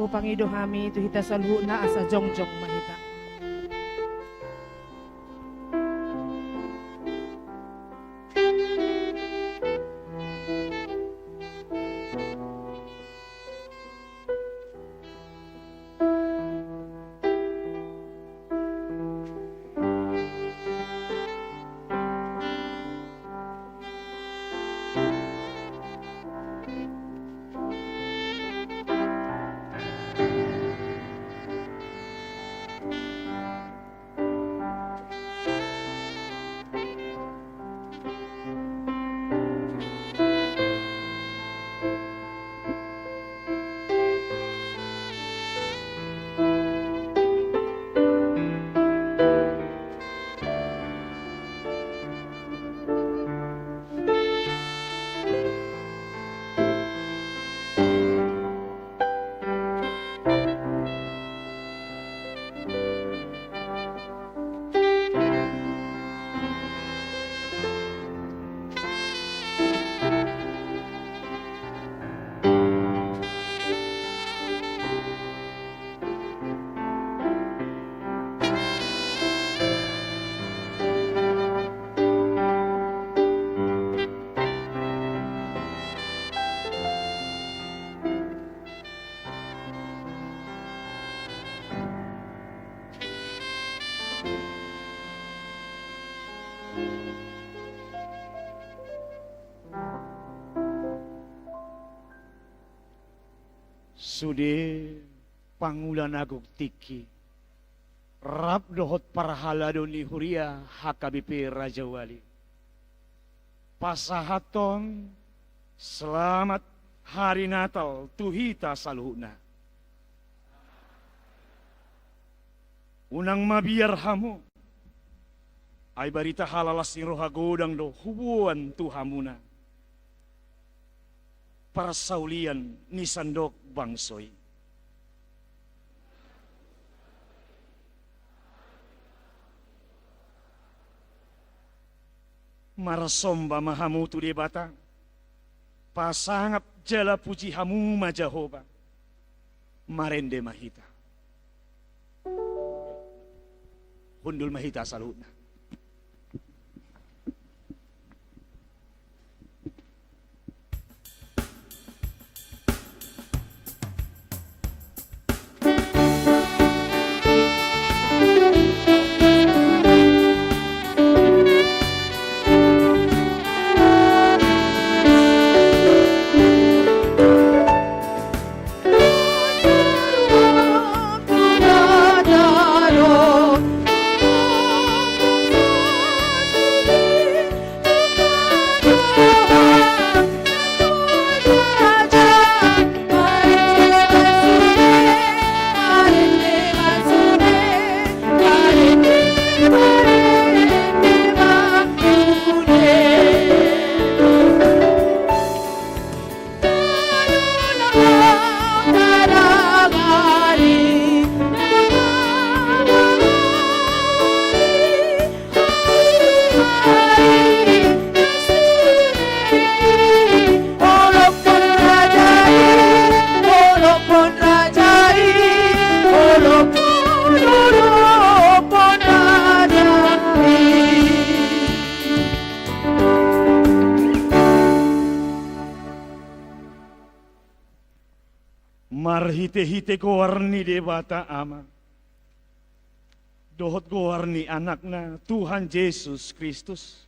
tu pangido kami tu hita salhuna asa jongjong mahita. Sude pangulan aguk tiki rap dohot parhalado ni huria HKBP Raja Wali pasahaton selamat hari Natal tuhita saluhna unang mabiar hamu ay barita halalas ni roha godang do hubuan tuhamuna persaulian ni sandok bangsoy. Marasomba mahamutu di batang, pasangap jala puji hamu majahoba, marende mahita. Hundul mahita salutna. Marhite-hite gowarni debata ama. Dohot gowarni anakna Tuhan Yesus Kristus.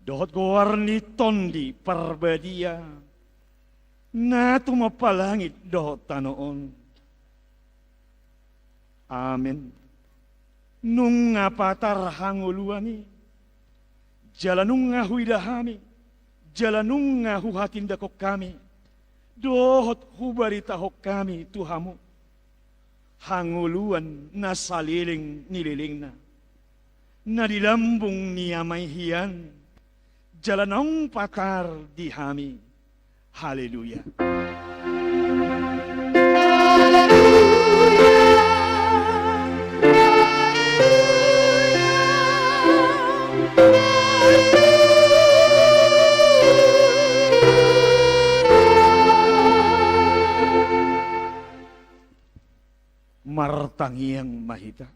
Dohot gowarni tondi parbadia. Na tumapalangit dohot tanoon. Amen. Nung ngapatar hanguluani. Jalanung ngahuidahami. Jalanung ngahuhatindakok kami. Dohot hubarita hok kami Tuhamu. Hanguluan na saliling nililing na. Nadilambung niyamay hiyan. Jalanong pakar di hami. Haleluya. Martangiang mahita.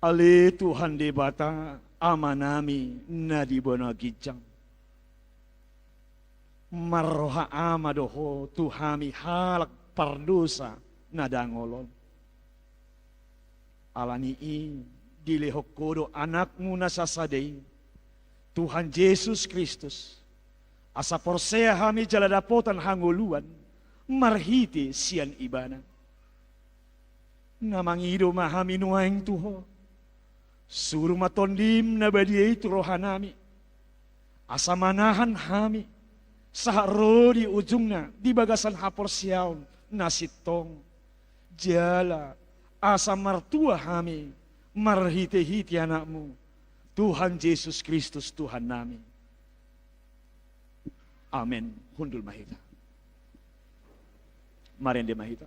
Ale Tuhan debata amanami na di bonagijang. Marroha amadoho Tuhami halak pardosa na dangolon. Alani dilehok kodo anakmu nasasadei Tuhan Yesus Kristus. Asa porsea hami jaladapotan hanguluan marhiti sian ibana. Namangido mahami nuaing Tuho. Suruh matondim na badia itu rohanami. Asa manahan hami. Saharo di ujungnya di bagasan hapor siaun nasitong. Jala asa martua hami marhiti-hiti anakmu. Tuhan Yesus Kristus Tuhan nami. Amin. Hundul mahita. Marende mahita.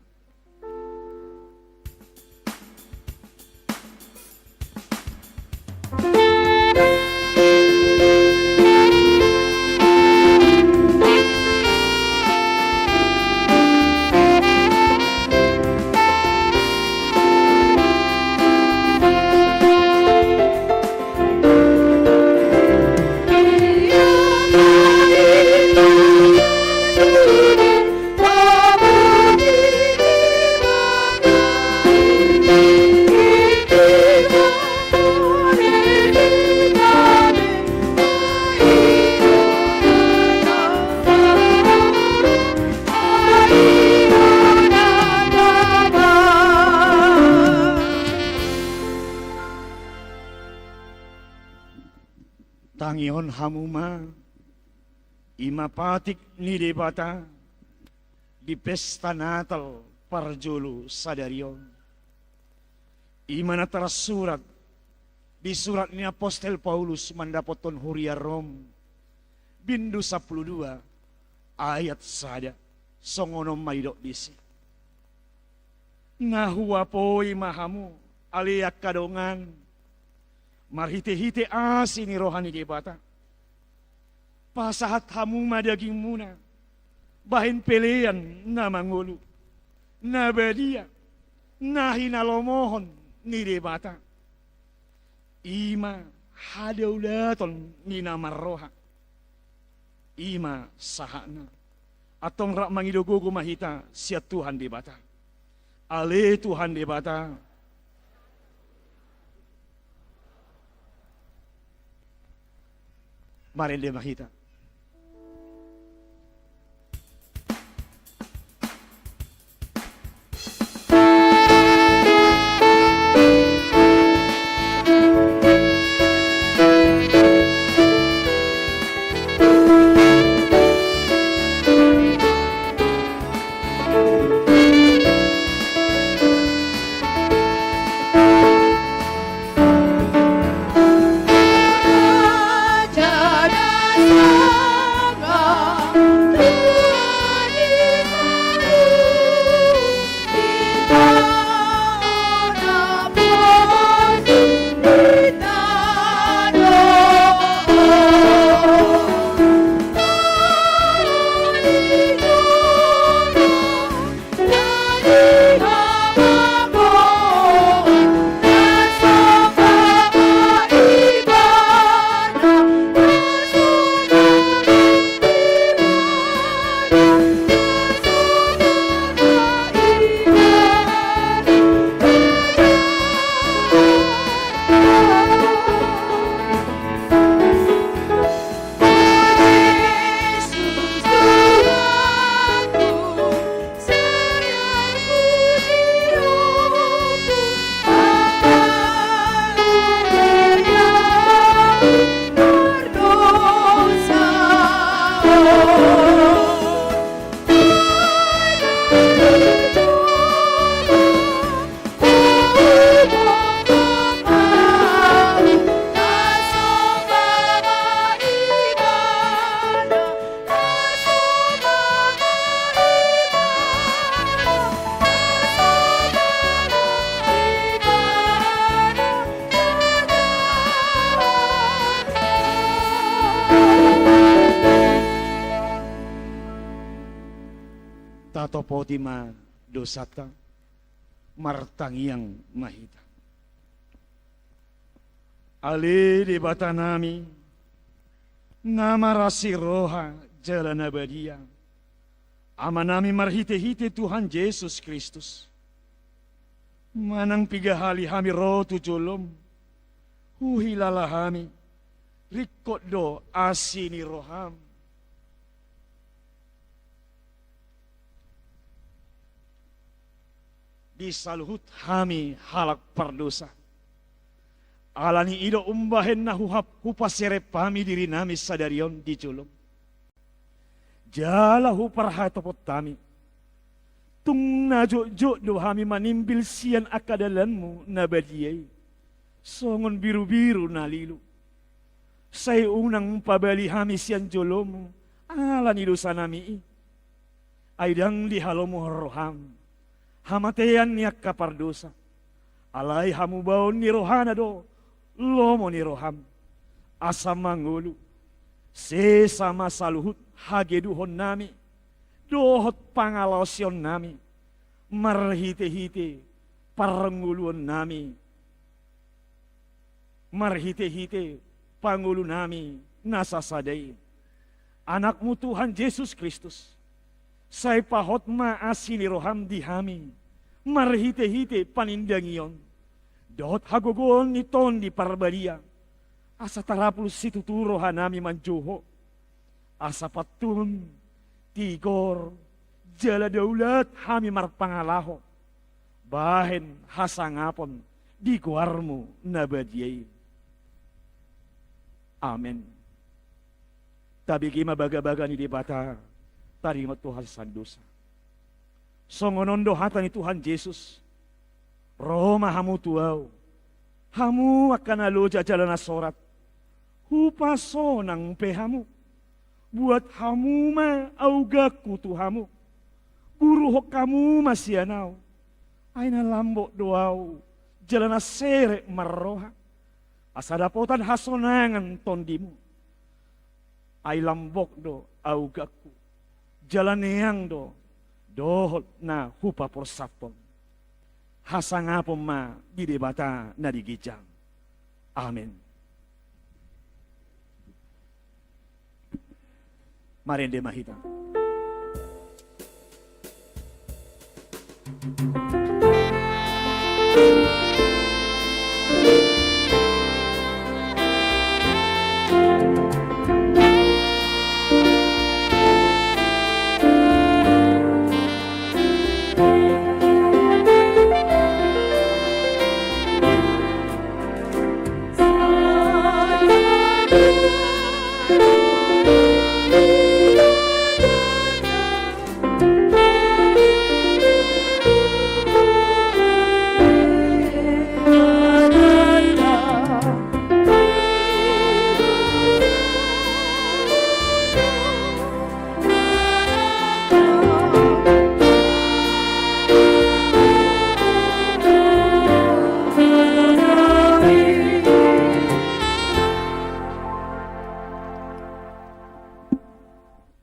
Tangion hamuma imapatik ni debata di pesta Natal parjulu sadarion. Imana tersurat di surat ni Apostel Paulus mandapoton huria Rom bindu 12 ayat sada songono maidok disi. Ngahua poi mahamu aliak kadongan marhite-hite asini rohani debata. Pasahat hamu madaging muna. Bahin pelean na mangulu. Na badia. Na hinalomohon ni debata. Ima hadaulaton ni namarroha. Ima sahana. Atong rak mangidogogo mahita siya Tuhan debata. Ale Tuhan debata. Marende mahita. Tato potima dosata martangiang mahita. Ale di bata nami nama rasi roha jalan abadia. Ama nami marhite-hite Tuhan Yesus Kristus. Manang pigahali hami roh tujolom. Huhilala hami. Rikot do asini roham. Disaluhut hami halak pardosa. Alani ido umbahen na hupasere pami diri nami sadarion di julong. Jala huparhatopot tami. Tung najo-jo do hami manimbil sian akadalanmu na badiyay. Songon biru-biru na lilu. Say unang pabali hami sian jolomu. Alani dosa nami. Aidang lihalomu roham. Hamatean niyak kapardosa. Alay hamu baon ni rohana do. Lomo ni roham. Asam mangulu. Sesama saluhut hageduhon nami. Dohot pangalosyon nami. Marhite-hite paranguluan nami. Marhite-hite pangulu nami nasasadai. Anakmu Tuhan Yesus Kristus. Say pahot maasini roham di hami. Marhite-hite panindangion. Dot hagogon ni ton di parbalia. Asa tarapul situturo hanami manjoho. Asa patun tigor jala daulat hami marpangalaho. Bahen hasangapon di kuarmu nabadiyay. Amen. Tabi kima baga-baga ni di bata. Tarima Tuhan sandosa. Songonondo hata ni Tuhan Yesus. Roma hamu tuaw. Hamu akan aloja jalan asorat. Hupaso nang pehamu. Buat hamu ma augaku tuhamu. Buruhok kamu masianaw. Ay na lambok doaw. Jalan asere marroha. Asadapotan hasonangan tondimu. Ay lambok do augaku. Jalan yang do. Dohot na hupa porsapon. Hasangapon ma didebata na digijang. Amen. Marende mahita.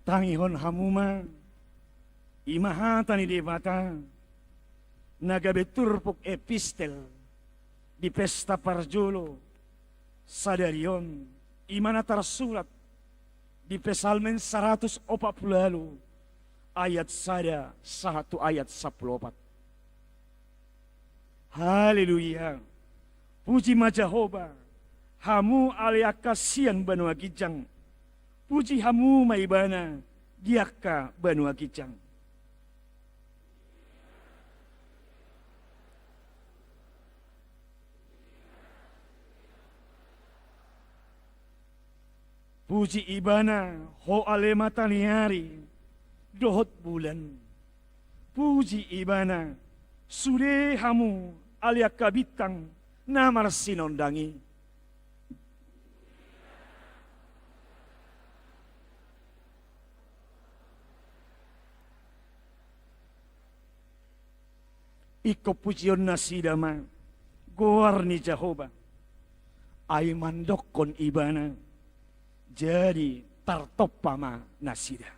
Tangihon hamuma, imahata ni debata, nagabeturpok epistel, di pesta parjolo, sadarion, imana tersurat, di pesalmen 140, ayat sada, 1 ayat 14. Haleluya, puji majahoba, hamu aliakasian banua kijang, puji hamu maibana, diaka banua kijang. Puji ibana, ho alema taniari, dohot bulan. Puji ibana, sude hamu aliaka bitang, namar sinondangi. Iko pujion nasidama, goar ni Jehovah, ay mandokon ibana, jadi tartopama nasida.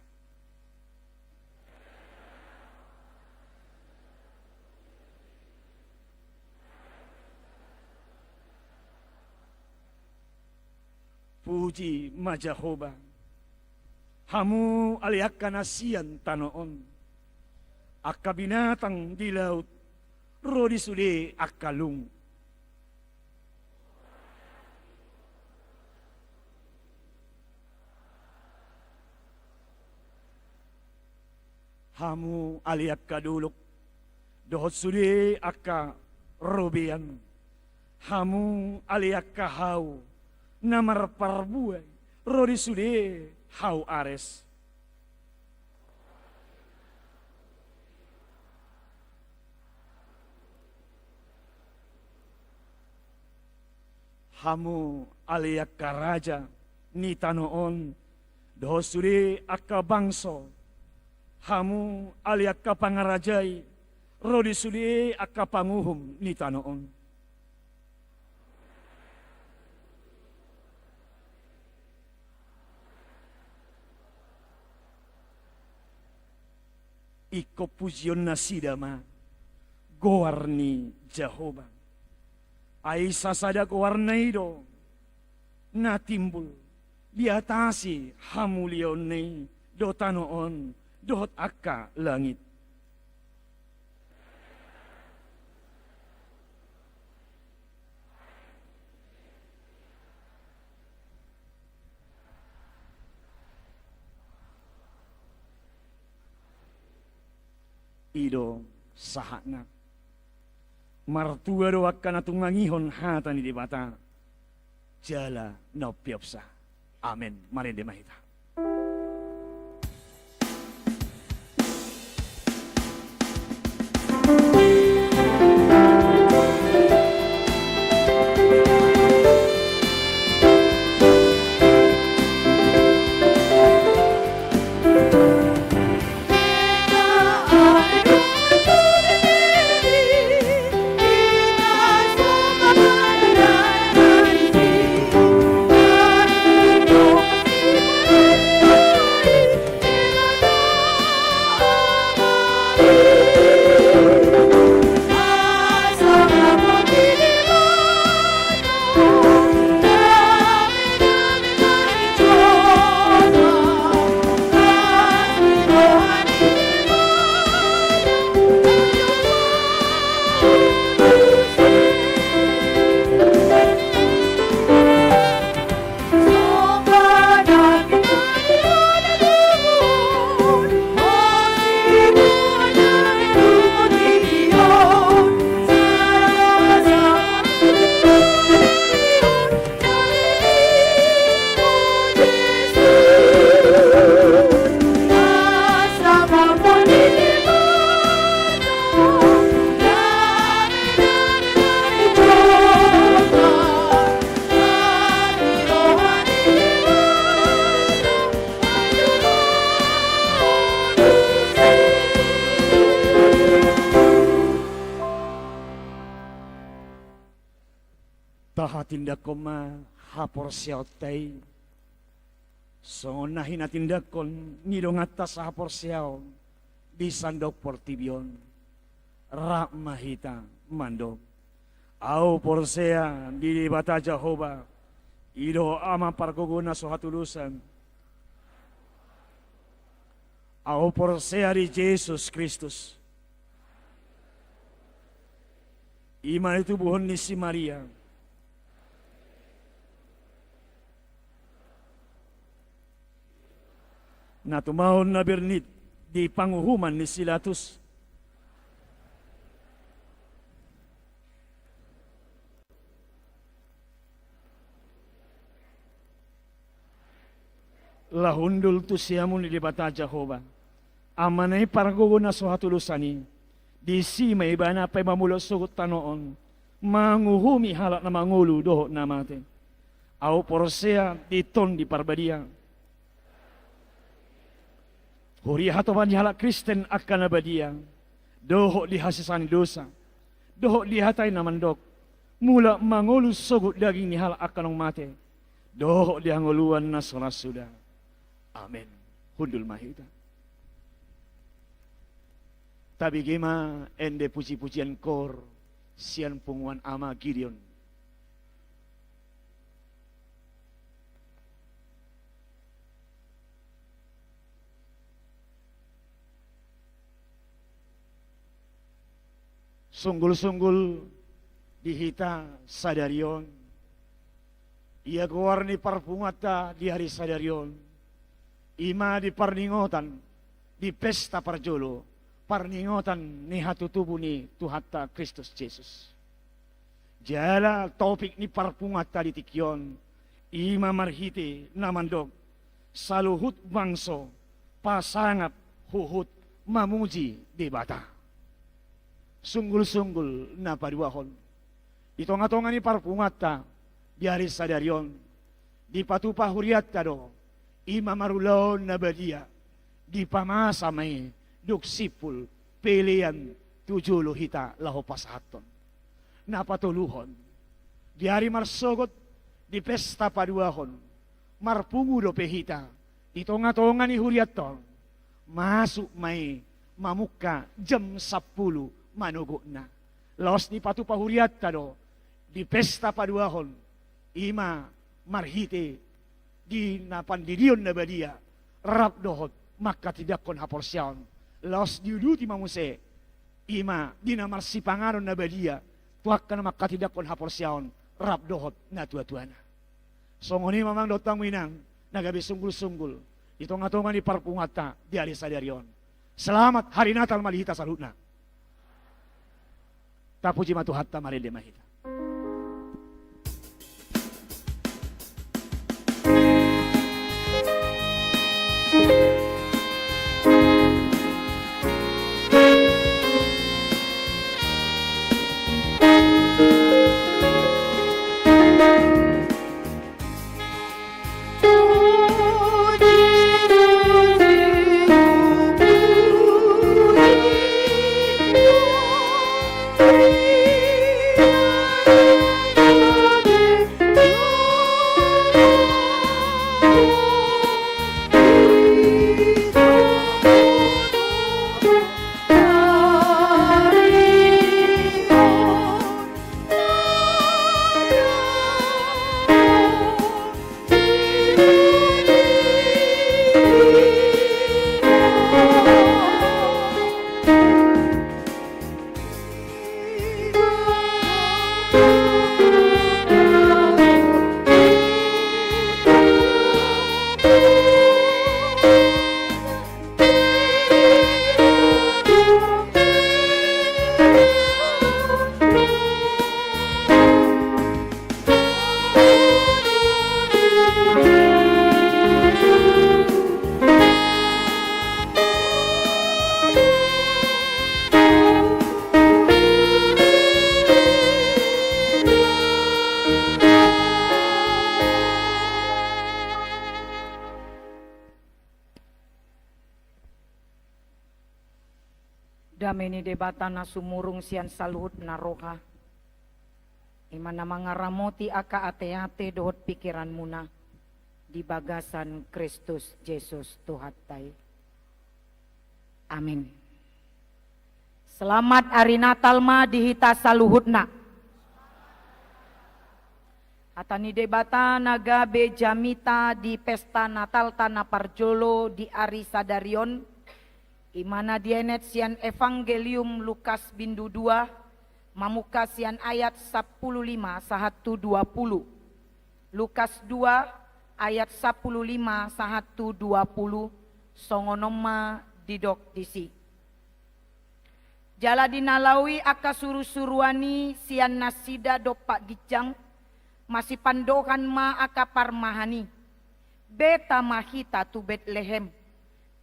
Puji Majahoba. Hamu aliak kanasian tanoon. Akka binatang di laut. Rodi sude akalung. Hamu aliak kaduluk. Dohot sude akka robian. Hamu aliak kahau. Namar parbuay, rodi sude hau ares. Hamu aliak karaja ni tanoon, doh sude akka bangso. Hamu aliak kapangarajay, rodi sude akka panguhum ni tanoon. Iko pujion na sidama, goarni Jehovah. Ay sasada goarnaido, na timbul, diatasi hamulion ni dotanoon, dohot akka langit. Ido sahana. Martua do akan atungangihon hata ni dibata. Jala no piopsa. Amen. Mari demahita. Tindak koma hapor siyaw tay. So nahin natindak kon nidong atas hapor siyaw di sandok portibion. Rak mahita mandok. Au porsea di bata Jehovah. Ido ama parguguna so hatulusan. Au porsea di Jesus Kristus. Iman itu buhon ni si Maria. Na tumahon na bernit di panguhuman ni Silatus. Lahundul tu siyamun di bata Jehovah. Amanay paragogo na so hatulusani. Di si may iba na pa'y mamulo sugot tanoon. Manguhumi halak na mangulu doho na mate. Au porsea di ton di parbadia. Huri hatoban halak Kristen akan abadia. Doho di hasisani dosa. Doho di hatay na mandok. Mula mangulu sugot daging ni halak akan mate. Doho di anguluan na sudah. Amen. Hundul mahita. Tabi gema ende puji-pujian kor sian punguan ama Gideon. Sunggul-sunggul dihita sadarion. Ia keluar ni parpungata di hari sadarion. Ima di parningotan di pesta parjolo. Parningotan ni hatutubu ni Tuhatta Kristus Yesus. Jala topik ni parpungata di tikyon. Ima marhiti namandog. Saluhut bangso. Pasangap huhut mamuji di bata. Sunggul-sunggul na paduahon. Itonga-tonga ni parpungata di hari sadarion. Di patupah huriat kado. Ima marulon na badia. Di pamasa may duksipul pilihan tujulo hita laho pasahaton. Napatuluhon. Di hari marsogot di pesta paduahon. Marpungu do pehita. Itonga-tonga ni huriat ton. Masuk may mamuka jam 10 manugok na. Laos ni patupahuriat kado di pesta paduahon ima marhite di napandidion na badia rap dohot maka tidak kon haporsyaon. Laos diuduti mamuse ima di namar sipangaron na badia tuak kana maka tidak kon haporsyaon rap dohot na tua-tuana. Songoni mamang dotang winang nagabe sunggul-sunggul itonga-tonga ni parpungata di hari sadarion. Selamat hari Natal malihita salutna. Tapuji matuhatta marende mahita. Dameni debatana sumurung sian saluhut naroha. Imana mangaramoti aka ate-ate dohot pikiran muna. Di bagasan Kristus Yesus Tuhattai. Amin. Selamat hari Natal ma dihita saluhutna. Atani debata naga bejamita di pesta Natal tanah parjolo di Ari Sadarion. Imana dienet sian Evangelium Lukas bindu 2 mamuka sian ayat 15 sahatu 20. Lukas 2 ayat 15 sahatu 20 songonoma didok disi. Jala dinalawi aka suru-suruani sian nasida dopak gijang masih pandohan ma aka parmahani. Beta mahita tu Betlehem.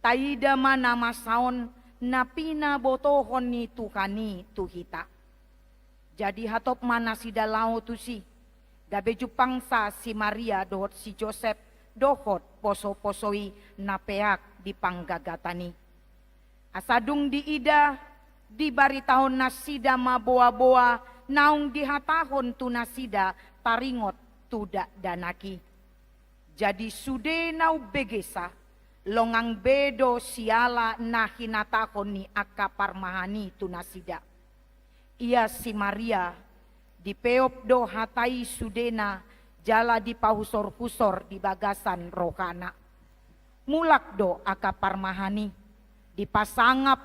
Taida mana masaon napina botohon ni tuhani tuhita. Jadi hatop mana sida lao tu si. Gabe jupangsa si Maria dohot si Joseph dohot poso-posoi napeak di panggagatani. Asadung di ida di bari tahun nasida maboa-boa naung dihatahon tu nasida paringot tudak danaki. Jadi sude nau begesa. Longang bedo siala nahinatakon ni aka parmahani tunasida. Ia si Maria di peop do hatai sudena jala di pahusor-husor di bagasan rohana. Mulak do aka parmahani di pasangap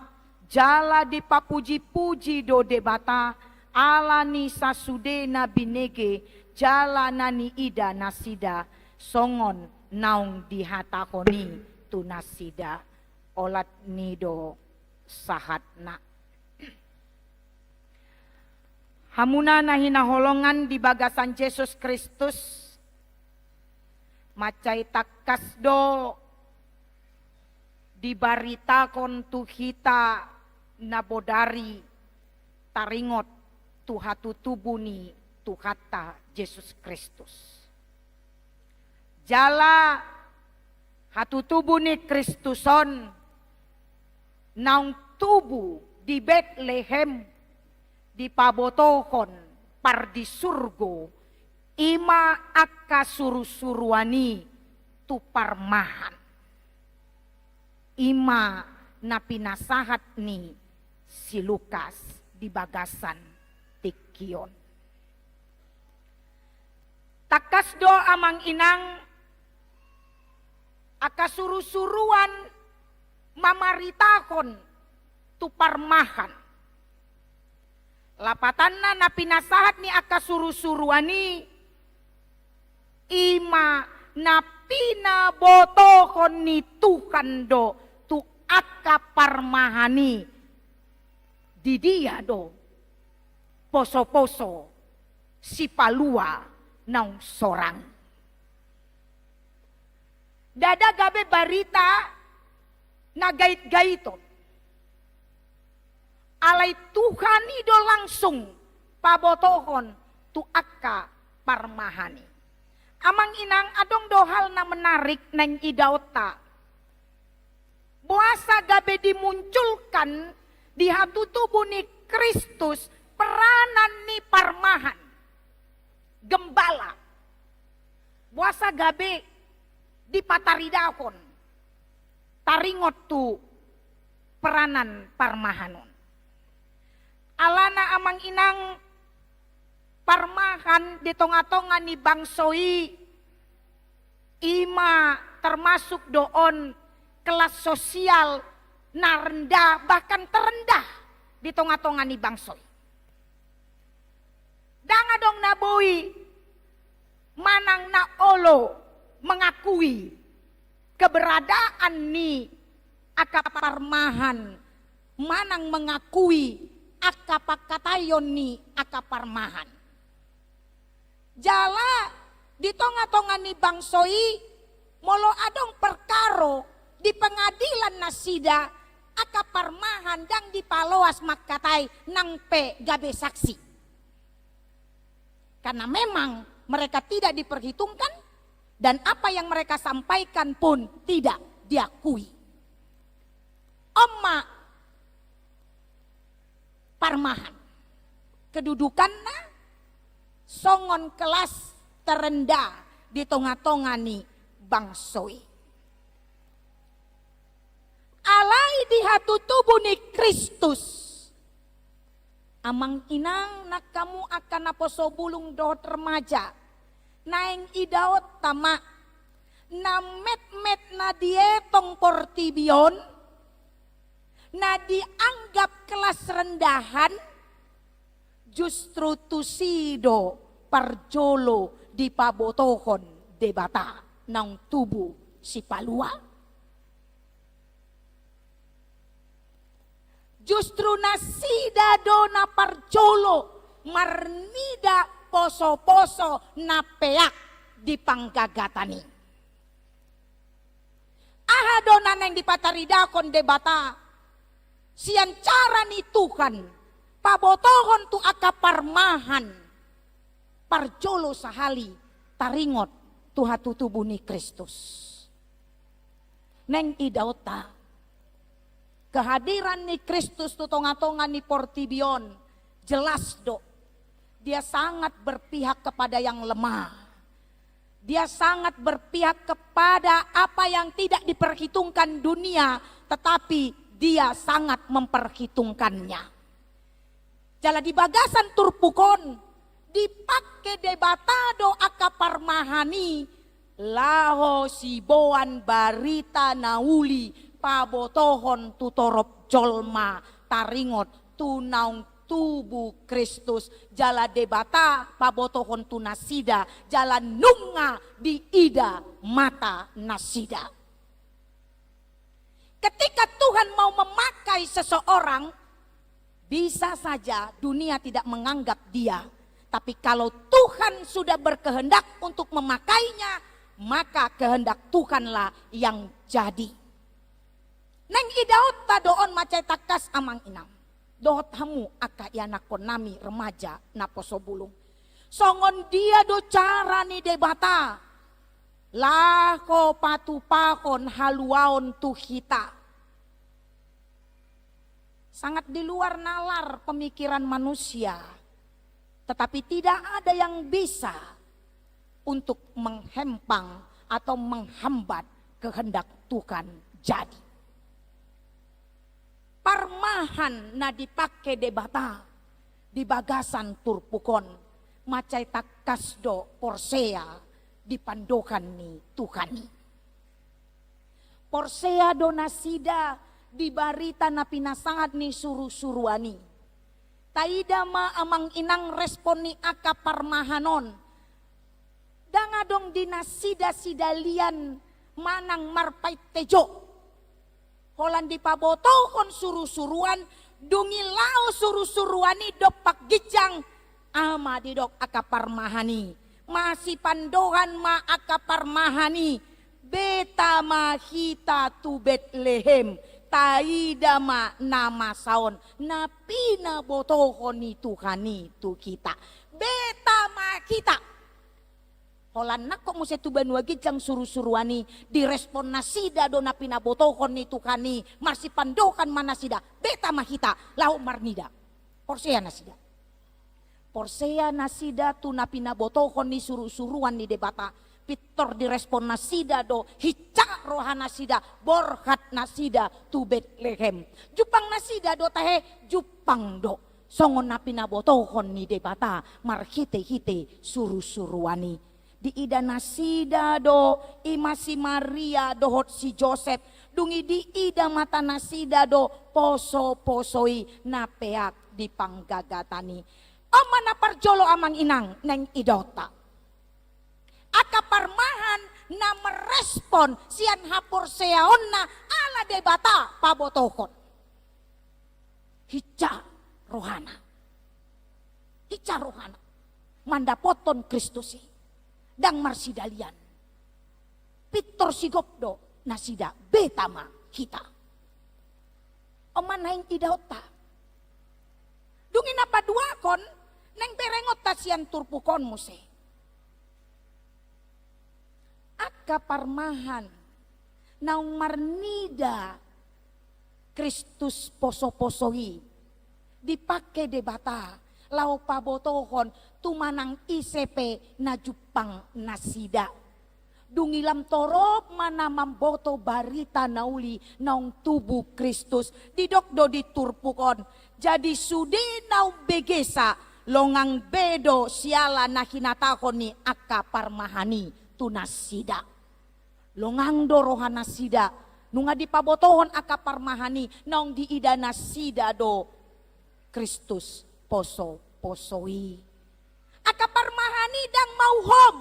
jala di papuji-puji do debata, ala ni sasudena binege, jala nani ida nasida, songon naung dihatakoni tu nasida, olat nido sahatna. Hamuna na hinaholongan di bagasan Yesus Kristus, macai takas do dibaritakan tu hita nabodari taringot tu hatu tubuni tu kata Yesus Kristus. Jala hatu tubuni Kristuson naung tubu di Betlehem di pabotohon par di surgo ima akka suru-suruani tu parmahan. Ima na pinasahat ni si Lukas di bagasan Tikion. Takas do amang inang akasuru-suruan mamaritakon tu parmahan. Lapatanna na pinasahat ni akasuru-suruani ima na pinabotohon ni Tuhan do tu akaparmahani di dia do poso-poso si palua naung sorang. Dada gabe barita na gait-gaiton. Alay Tuhan ido langsung pabotohon tu akka parmahani. Amang inang adong dohal na menarik nang idauta. Buasa gabe dimunculkan di hatu tubuh ni Kristus peranan ni parmahan. Gembala. Buasa gabe dipataridakon. Taringot tu peranan parmahanon. Alana amang inang parmahan di tonga-tonga ni bangsoi ima termasuk doon kelas sosial na rendah bahkan terendah di tonga-tonga ni bangsoi. Danga dong naboi manang na olo mengakui keberadaan ni akaparmahan, manang mengakui akapakatayon ni akaparmahan. Jala di tonga-tonga ni bangsoi molo adong perkaro di pengadilan nasida akaparmahan dang dipaloas makatay nang pe gabe saksi. Karena memang mereka tidak diperhitungkan dan apa yang mereka sampaikan pun tidak diakui. Oma parmahan kedudukannya songon kelas terendah di tonga-tonga ni bangsoi. Alai di hatu tubuh ni Kristus. Amang inang nak kamu akan naposo bulung dohot remaja. Naeng idaot tama. Na met-met na dietong portibion. Na dianggap kelas rendahan. Justru tusido parjolo di pabotohon debata ng tubuh si palua. Justru nasida do na parjolo marnida poso-poso na peak di panggagatani. Aha do na nang dipataridakon debata siyan cara ni Tuhan. Pabotohon tu akaparmahan parjolo sahali taringot tu hatu tubuh ni Kristus. Neng idauta kehadiran ni Kristus tu tonga-tonga ni portibion jelas do. Dia sangat berpihak kepada yang lemah. Dia sangat berpihak kepada apa yang tidak diperhitungkan dunia tetapi dia sangat memperhitungkannya. Jala di bagasan turpukon dipakai debatado akaparmahani laho siboan barita nauli pabotohon tutorop jolma taringot tunaung tubuh Kristus jala debata pabotohon tu nasida jala nunga di ida mata nasida. Ketika Tuhan mau memakai seseorang, bisa saja dunia tidak menganggap dia. Tapi kalau Tuhan sudah berkehendak untuk memakainya, maka kehendak Tuhanlah yang jadi. Neng idaot tadoon macai takas amang inam. Dohot hamu aka yana konami remaja naposo bulung. Songon dia do cara ni debata. Lako patupakon haluaon tuhita. Sangat di luar nalar pemikiran manusia. Tetapi tidak ada yang bisa untuk menghempang atau menghambat kehendak Tuhan jadi. Parmahan na dipake debata di bagasan turpukon. Macai takasdo porsea dipandokan ni Tuhani. Porsea donasida di barita na pinasangat ni suru-suruani. Taida ma amang inang respon ni aka parmahanon. Dangadong dinasida sidalian manang marpait tejo. Holan di paboto kon suru-suruan dungilao suru-suruani dopak gijang ama didok aka parmahani. Masih pandohan ma aka parmahani. Beta mahita tu Betlehem. Taida ma nama saon napina botohon itu kani tu kita beta ma kita holan nak kok muse tu banua gijang suru-suruani direspon nasida do napina botohon itu kani marsi pandokan manasida beta ma kita lau marnida porsea nasida tu napina botohon ni suru-suruan ni debata Pitor direspon nasida do hica rohana nasida borhat nasida tu Betlehem. Jupang nasida do tahe jupang do. Songon napina botohon ni debata marhite-hite suru-suruani. Di ida nasida do imasi Maria dohot si Joseph. Dungi di ida mata nasida do poso-posoi napeak di panggagatani. Amana parjolo amang inang neng idota. Aka parmahan na merespon sian hapor seaon na ala debata pabotohon. Hica rohana. Mandapoton Kristusi. Dang marsidalian. Pitor sigopdo nasida betama kita. Oman haing idauta. Dungin apa dua kon neng berengot tasian turpukon muse. Aka parmahan naung marnida Kristus poso-posoi dipake debata lau pabotohon tumanang ICP na jupang nasida dungilam torop mana mamboto barita nauli naung tubuh Kristus didokdo diturpukon jadi sudi nau begesa longang bedo siala na hinatakon ni aka parmahani tunasida longang dorohan nasida nunga di pabotohon aka parmahani naung di ida nasida do Kristus poso-posoi aka parmahani dang mauhom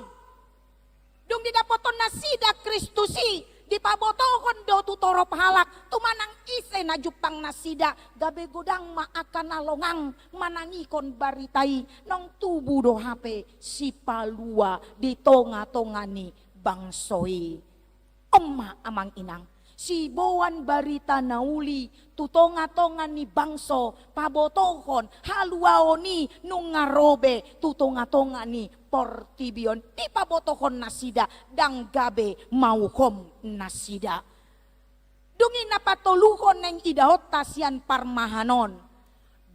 dung di dapoton nasida Kristusi di pabotohon do tutorop halak tumanang ise na jupang nasida gabe godang ma akan nalongang manangikon baritai nong tubuh do hape si palua di tonga-tongani bangsoi emma amang inang si boan barita nauli tutonga-tongan ni bangso pabotohon haluaoni nungarobe tutonga-tongan ni portibion di pabotohon nasida dang gabe maukom nasida dungin napatoluhon neng idaot tasian parmahanon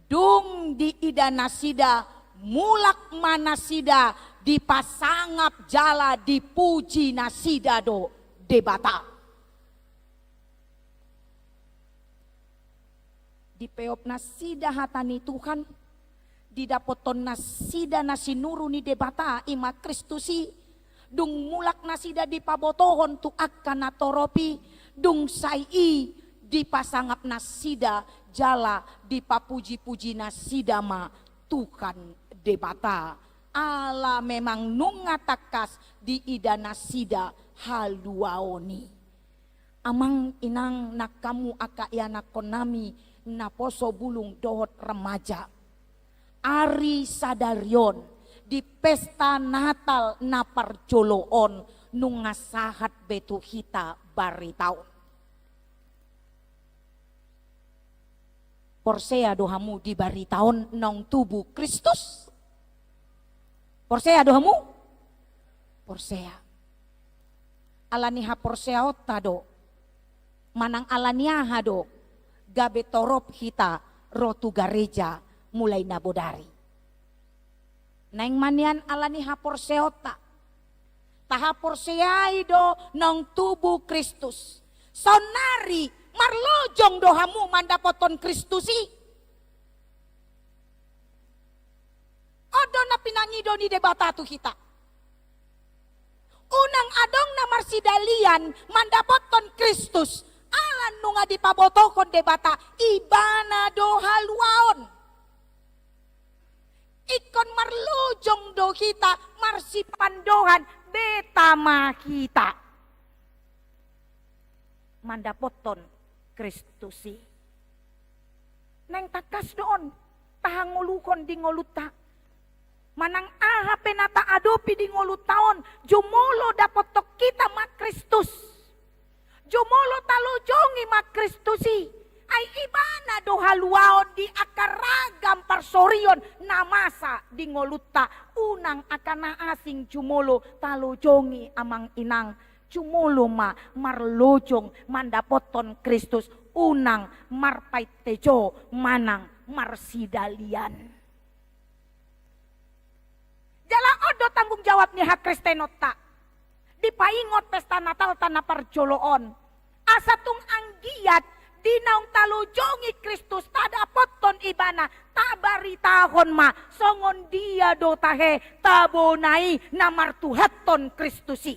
dung di ida nasida mulak manasida dipasangap jala dipuji nasida do debata dipeop nasida hatani Tuhan didapoton nasida nasinuru ni debata ima Kristusi dung mulak nasida di pabotohon tu akan natoropi dung sai dipasangap nasida jala di papuji-puji nasidama Tuhan debata. Ala memang nunga takas di ida nasida haluaoni. Amang inang nakamu aka yana konami na poso bulung dohot remaja. Ari sadarion di pesta Natal na parjoloon nunga sahat betu hita bari taun. Porsea dohamu di bari taun nong tubuh Kristus. Porsea dohamu? Porsea. Alaniha porsea otado. Manang alania hado. Gabe torop hita rotu gareja mulai nabodari. Naing manian alaniha porseota. Taha porseai do nong tubuh Kristus. Sonari marlojong dohamu mandapoton Kristusi. Odo na pinangido ni debata tu kita. Unang adong na marsidalian mandapoton Kristus. Alan nunga dipabotokon debata ibana do haluaon. Ikon marlujong do kita marsipandohan beta makita. Mandapoton Kristusi. Neng takas doon tahangulukon di ngoluta. Manang aha penata adopi di ngolutaon jumolo dapotok kita mak Kristus. Jumolo talujongi mak Kristusi. Ay ibana do haluaon di akaragam parsorion namasa di ngoluta. Unang akana asing jumolo talujongi amang inang. Jumolo ma marlojong mandapoton Kristus. Unang marpait tejo manang marsidalian. Jala odo tanggung jawab ni hak Kristenota. Dipaingot pesta Natal tanah parjoloon. Asatung anggiat dinaung talujongi Kristus tada poton ibana tabaritahon ma songon dia do tahe tabonai namartuhaton Kristusi.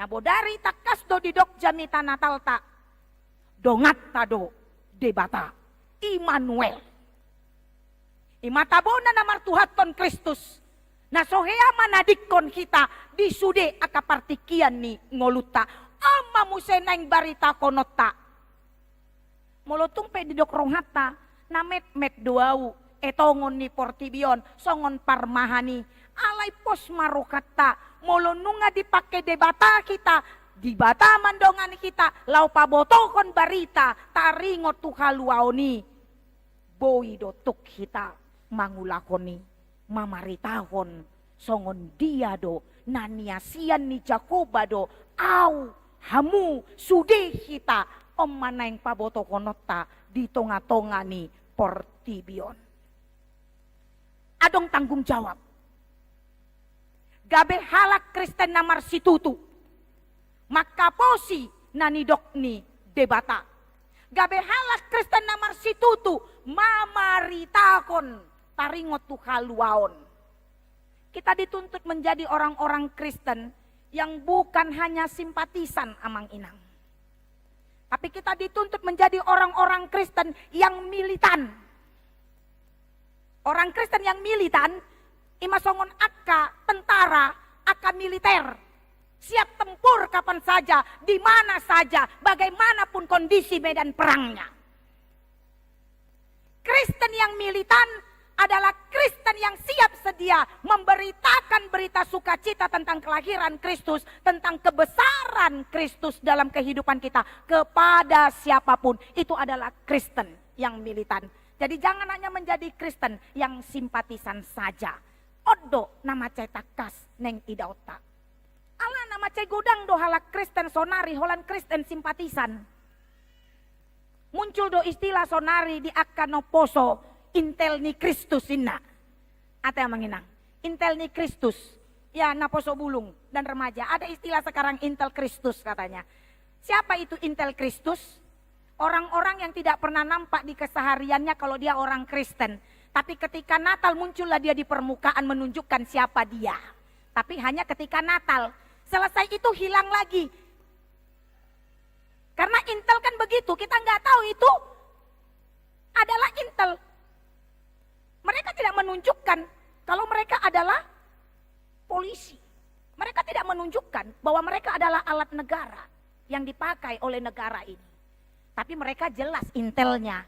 Nabodari takas do didok jamita Natal ta dongat tado debata Immanuel. Imatabona na martuhaton Kristus. Na sohea manadikon kita disude akapartikian ni ngoluta. Ama musenaing barita konota. Molotung pe didok ronghata na met doau etongon ni portibion songon parmahani. Alay pos marukata molonunga dipake debata kita. Dibata mandongan kita lau pabotokon barita taringot tuhaluaoni. Boi dotuk kita mangulakoni mamaritahon songon dia do naniasian ni Jakoba do au hamu sude kita om manaing pabotokonota di tonga-tonga ni portibion. Adong tanggung jawab. Gabe halak Kristen namar situtu. Makaposi nanidok ni debata. Gabe halak Kristen namar situtu mamaritakon taringot tu haluaon. Kita dituntut menjadi orang-orang Kristen yang bukan hanya simpatisan amang inang. Tapi kita dituntut menjadi orang-orang Kristen yang militan. Orang Kristen yang militan, imasongon akka tentara, akka militer. Siap tempur kapan saja, di mana saja, bagaimanapun kondisi medan perangnya. Kristen yang militan adalah Kristen yang siap sedia memberitakan berita sukacita tentang kelahiran Kristus, tentang kebesaran Kristus dalam kehidupan kita kepada siapapun. Itu adalah Kristen yang militan. Jadi jangan hanya menjadi Kristen yang simpatisan saja. Odo nama cetakas neng idauta. Ala nama cai gudang do halak Kristen sonari holan Kristen simpatisan. Muncul do istilah sonari di akanoposo intel ni Kristus inna. Ate manginang. Intel ni Kristus. Ya naposo bulung dan remaja. Ada istilah sekarang intel Kristus katanya. Siapa itu intel Kristus? Orang-orang yang tidak pernah nampak di kesehariannya kalau dia orang Kristen. Tapi ketika Natal muncullah dia di permukaan menunjukkan siapa dia. Tapi hanya ketika Natal. Selesai itu hilang lagi. Karena intel kan begitu, kita nggak tahu itu adalah intel. Mereka tidak menunjukkan kalau mereka adalah polisi. Mereka tidak menunjukkan bahwa mereka adalah alat negara yang dipakai oleh negara ini. Tapi mereka jelas intelnya.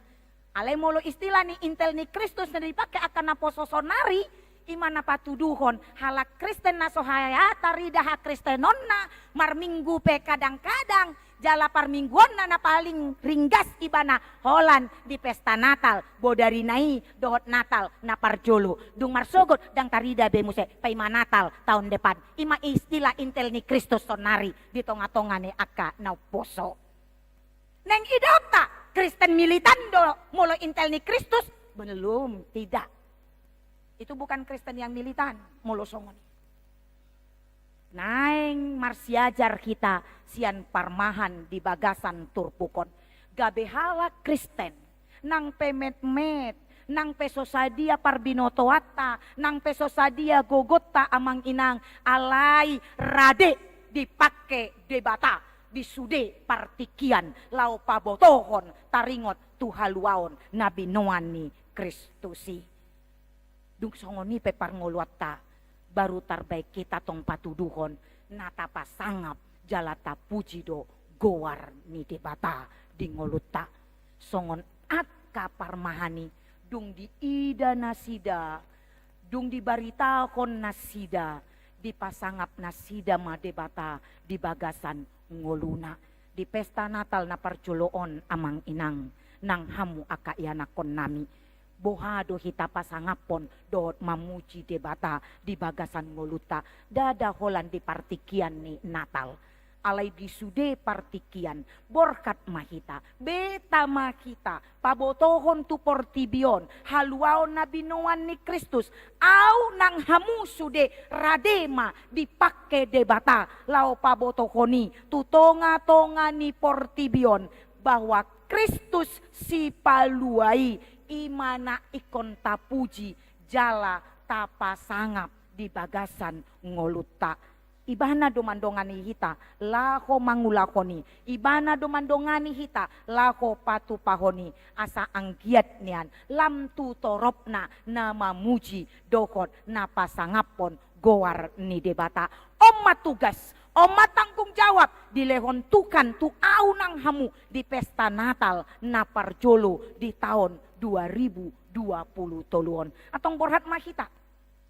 Ale molo istilah nih intel ni Kristus na dipakai akan napososonari imana patuduhon halak Kristen na sohayata ridaha Kristenonna marminggu pe kadang-kadang jala parmingguon na paling ringgas ibana holan di pesta Natal bodari nai dohot Natal na parjolo dung marsogot dang tarida bemuse paima Natal tahun depan ima istilah intel ni Kristus sonari di tonga-tonga ni aka na poso neng idota Kristen militando molo intel ni Kristus belum, tidak. Itu bukan Kristen yang militan molo songon. Naeng marsiajar kita sian parmahan di bagasan turpukon. Gabehala Kristen nang pemet-met nang pesosadia parbinotoata nang pesosadia gogota amang inang alai rade dipake debata disude partikian lau pabotohon taringot tuhaluaon nabi noani Kristusi dung songoni peparngoluatta baru tarbaik kita tong patuduhon nata pasangap jalata pujido goar ni debata di ngoluta songon akka parmahani dung di ida nasida dung di baritahon nasida di pasangap nasida ma debata di bagasan ngoluna di pesta Natal na parjoloon amang inang nang hamu akayanakon nami bohado hita pasangapon doot mamuji debata di bagasan ngoluta dada holan di partikian ni Natal alay disude partikian borkat mahita beta mahita pabotohon tu portibion haluaon na binuan ni Kristus au nang hamu sude radema dipake debata lao pabotohoni tutonga-tonga ni portibion bahwa Kristus si paluai imana ikon tapuji jala tapasangap di bagasan ngoluta ibana domandongani hita laho mangulakoni ibana domandongani hita laho patupahoni asa anggiat nian lam tu toropna nama muji dokot napasangapon goar ni debata oma tugas oma tanggung jawab dilehontukan tu aunang hamu di pesta Natal na parjolo di tahun 2020 toluon atong borhat mahita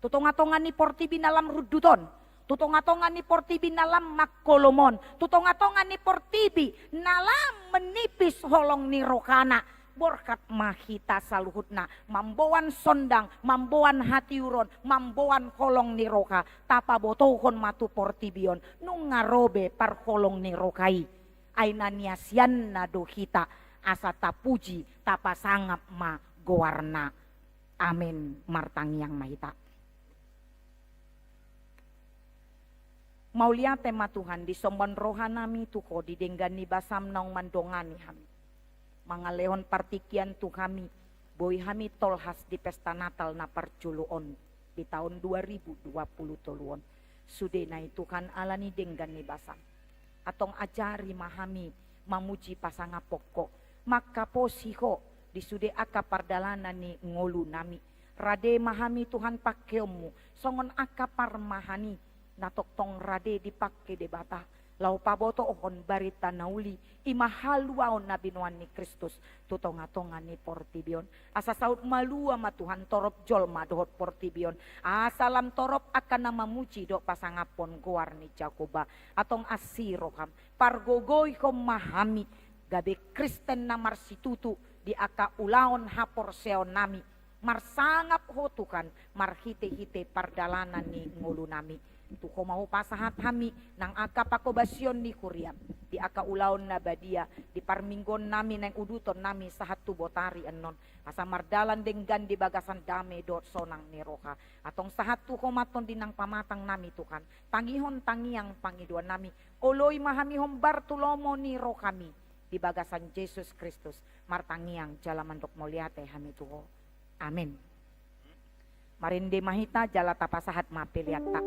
tutonga-tonga ni portibi nalam ruduton tutonga-tonga ni portibi nalam makkolomon tutonga-tonga ni portibi nalam menipis holong ni rokana borkat mahita saluhutna mamboan sondang mamboan hatiuron mamboan holong ni roka tapa botohon matu portibion nung ngarobe par holong ni rokai aina niasian na dohita asa tapuji tapa sangap ma gowarna amin martangyang mahita. Maulia tema Tuhan di sombon rohanami tuho di denggani basam naung mandongani hami. Mangalehon partikian tu kami, boy hami tolhas di pesta Natal na parjuluon di tahun 2020 toluon. Sude na Tuhan alani denggani basam. Atong ajari mahami mamuji pasanga pokok. Maka posiho di sude aka pardalanan ni ngolu nami. Rade mahami Tuhan pakiomu, songon aka parmahani. Natok tong rade dipake debata lau paboto ohon barita nauli imahaluaon na binuan ni Kristus tutonga-tonga ni portibion asa saud malua ma Tuhan torop jol madohot portibion asalam torop akan nama muji do pasangapon goar ni Jakoba atong asiroham pargogoy kom mahami gabe Kristen na marsitutu di aka ulaon hapor seon nami marsangap hotukan marhite-hite pardalanan ni ngulu nami tuko mau pasahat hami nang aka pakobasyon ni Kuriam di aka ulaon na badia di parminggon nami nang uduton nami sahat tu botari enon asa mardalan denggan di bagasan dame dot sonang ni roha atong sahat tu komaton dinang pamatang nami Tuhan tangihon tangiang pangiduan nami oloy mahami hombar tulomo ni rohami di bagasan Yesus Kristus martangiang jalamandok moliate hami tuho amin. Marinde mahita jala tapasahat mapiliata.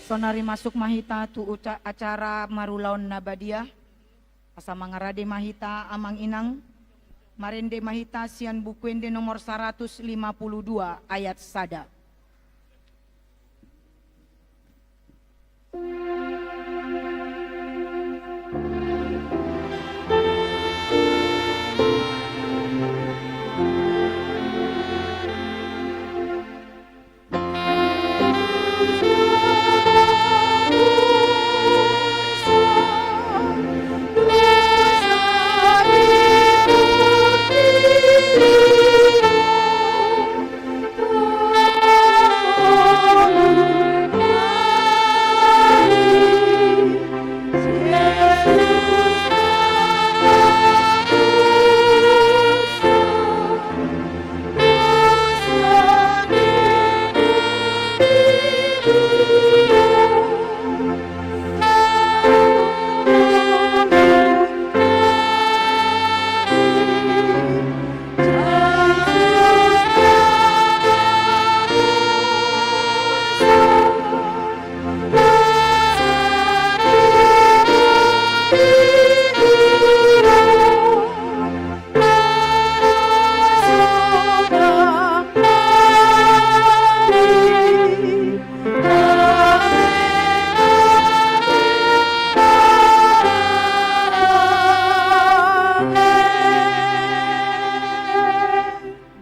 Sonari masuk mahita tu acara marulaon na badia. Asa mangarade mahita amang inang. Marende mahita sian bukuende nomor 152 ayat sada.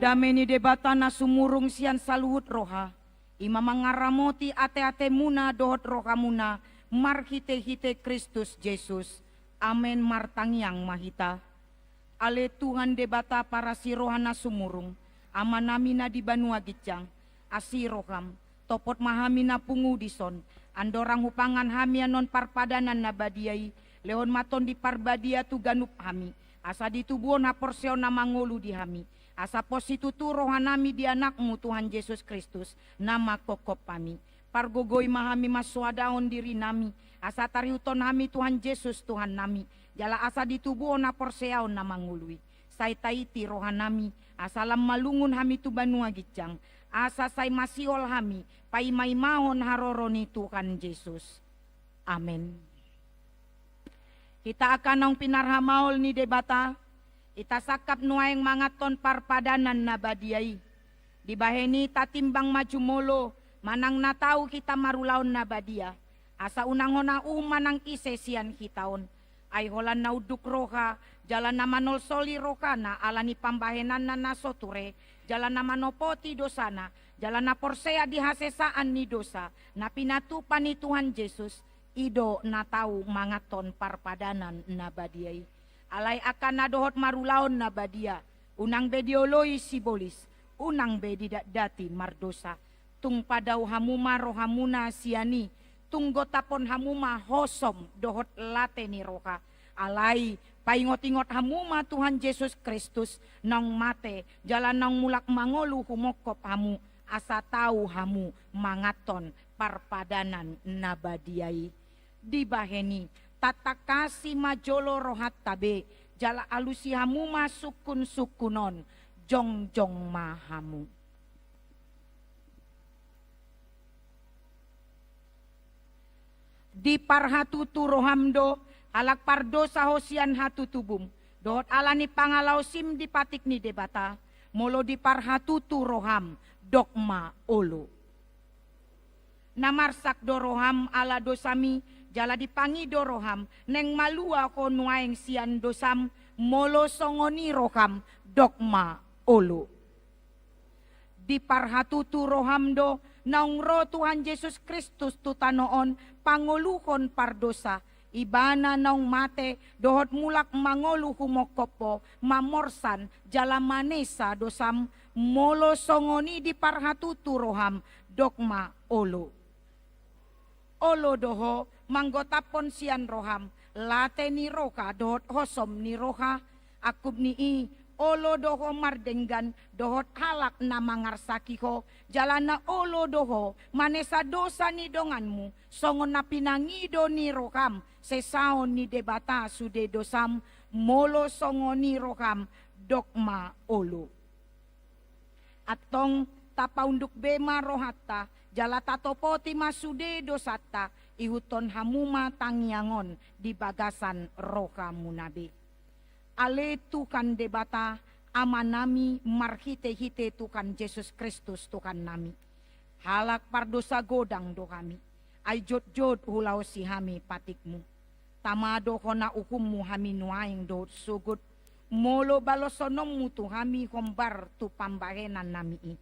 Dameni debata na sumurung sian saluhut roha. Ima mangaramoti ate-ate muna dohot roha muna. Marhite-hite Kristus Yesus. Amen martangyang mahita. Ale Tuhan debata para si rohana sumurung. Amanamina di Banua Gicang. Asi roham. Topot mahamina pungu dison. Andorang hupangan hamia non parpadanan na badiai. Leon maton di parbadia tu ganup hami. Asa ditubuon haporseo na mangolu di hami. Asa positutu rohanami di anakmu Tuhan Yesus Kristus. Nama kokop kami. Pargogoy mahami maswadaon diri nami. Asa tariuton hami Tuhan Yesus Tuhan nami. Jala asa ditubuon na porseaon na mangului. Say taiti rohanami. Asa lam malungun hami tu Banua Gicang. Asa say masiol hami. Paimay mahon haroroni Tuhan Yesus. Amen. Kita akan nang pinarhamaol ni debata. Itasakap nuayang mga ton parpadanan na badiay. Di baheni tatimbang majumolo, manang natao kita marulaon na badia. Asa unang hona manang isesian kitaon. Ay holan na uduk roha, jalan na manol soli roka na alani pambahenan na nasoture, jalan na manopoti dosana, jalan na porsea di hasesaan ni dosa, na pinatupan ni Tuhan Yesus, ido natao mga ton parpadanan na badiay. Alay akan nadohot marulaon na badia. Unang bedioloy sibolis. Unang bedi dati mardosa. Tung padaw hamuma rohamuna siani. Tung gotapon hamuma hosom dohot late ni roha. Alay paingot-ingot hamuma Tuhan Yesus Kristus nang mate. Jalan nang mulak mangolu humokop hamu. Asa tau hamu mangaton parpadanan na badiai. Di baheni. Tatakasi majolo rohat tabe, jala alusi hamu masukun sukunon, jong mahamu. Di parhatutu rohamdo, alak pardo sahosian hatutubum, dohot alani pangalaw sim di patik ni debata, molo di parhatutu roham, dogma olo. Namarsak doroham ala dosami, jala dipangi doroham, neng malua ko nuaeng sian dosam, molo songoni roham, dogma olo. Di parhatutu roham do, naung ro Tuhan Yesus Kristus tutanoon, panguluhon pardosa, ibana naung mate, dohot mulak mangolu humokopo, mamorsan, jala manesa dosam, molo songoni di parhatutu roham, dogma olo. Olo doho manggotapon sian roham late ni roka dohot hosom ni roha akub ni olo doho mardenggan dohot halak na mangarsakiko jalana olo doho manesa dosa ni donganmu songon na pinangido ni roham sesaon ni debata sude dosam molo songon ni roham dogma olo atong tapaunduk bema rohatta jala tatopoti masude dosata ihuton hamuma tangiangon di bagasan roka munabe. Ale Tuhan debata amanami marhite-hite Tuhan Yesus Kristus Tuhan nami. Halak pardosa godang do kami. Ay jod-jod hulau si hami patikmu. Tamado kona ukummu hami nuaing do sugut. Molo balosonommu tu hami hombar tu pambahenan nami i.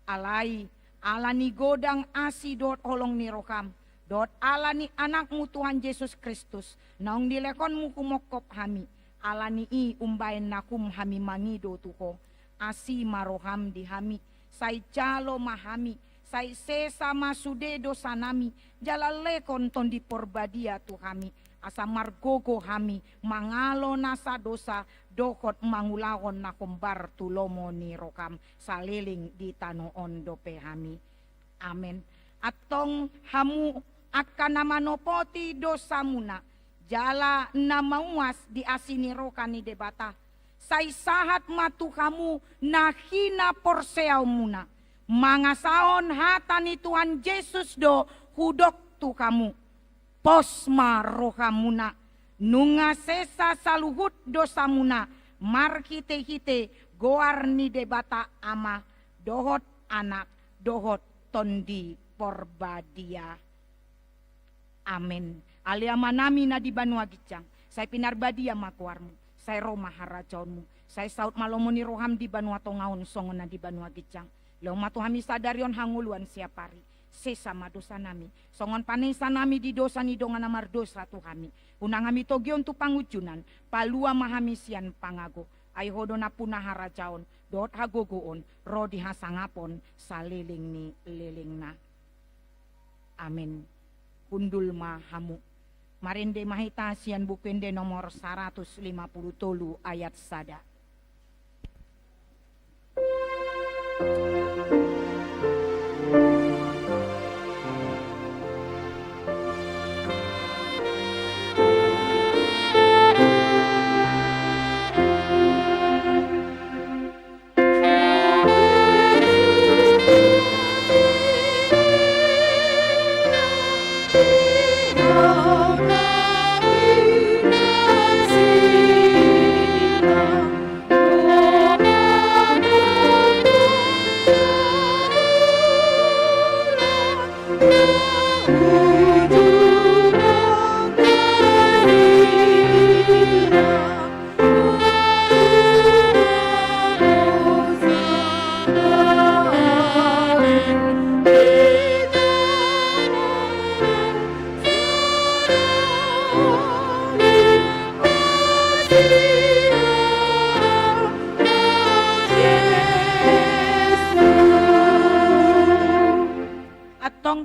Alai alani godang asi dot holong ni rokam. Dot alani anakmu Tuhan Yesus Kristus. Naung dilekonmu kumokop hami. Alani i umbaen nakum hami mangido tuko. Asi maroham di hami. Sai jalo mahami. Sai sesa masude dosa nami. Jalalekon ton di porbadia tu hami. Asa margogo hami. Mangalo nasa dosa. Dokot mangulawon na kumbar tulomo ni rokam. Saliling di tanoon dope hami. Amen. Atong hamu akan namanopoti dosa muna. Jala na mauas di asini rokani debata. Say sahat matu kamu nahina porseaw muna. Mangasaon hata ni Tuhan Yesus do hudok tu kamu. Posma roka muna. Nunga sesa saluhut dosa muna. Marhite-hite goar ni debata ama. Dohot anak, dohot tondi porbadia. Amin. Alia manami na di Banua Gicang. Saya pinarbadia makuarmu. Saya roma harajaunmu. Saya saut malomoni roham di Banua Tongaon songon na di Banua Gicang. Leo matu hami sadarion hanguluan siapari. Sesama dosa nami. Songon panesa nami di dosa ni dongan amar dosa tu kami. Unang hami togion tu pangujunan. Palua mahami sian pangago. Aihodo na punah harajaon. Dot hagogoon. Rodi hasangapon. Saliling ni liling na. Amin. Kundul mahamu. Marinde mahita sian bukende nomor 150 tolu ayat sada.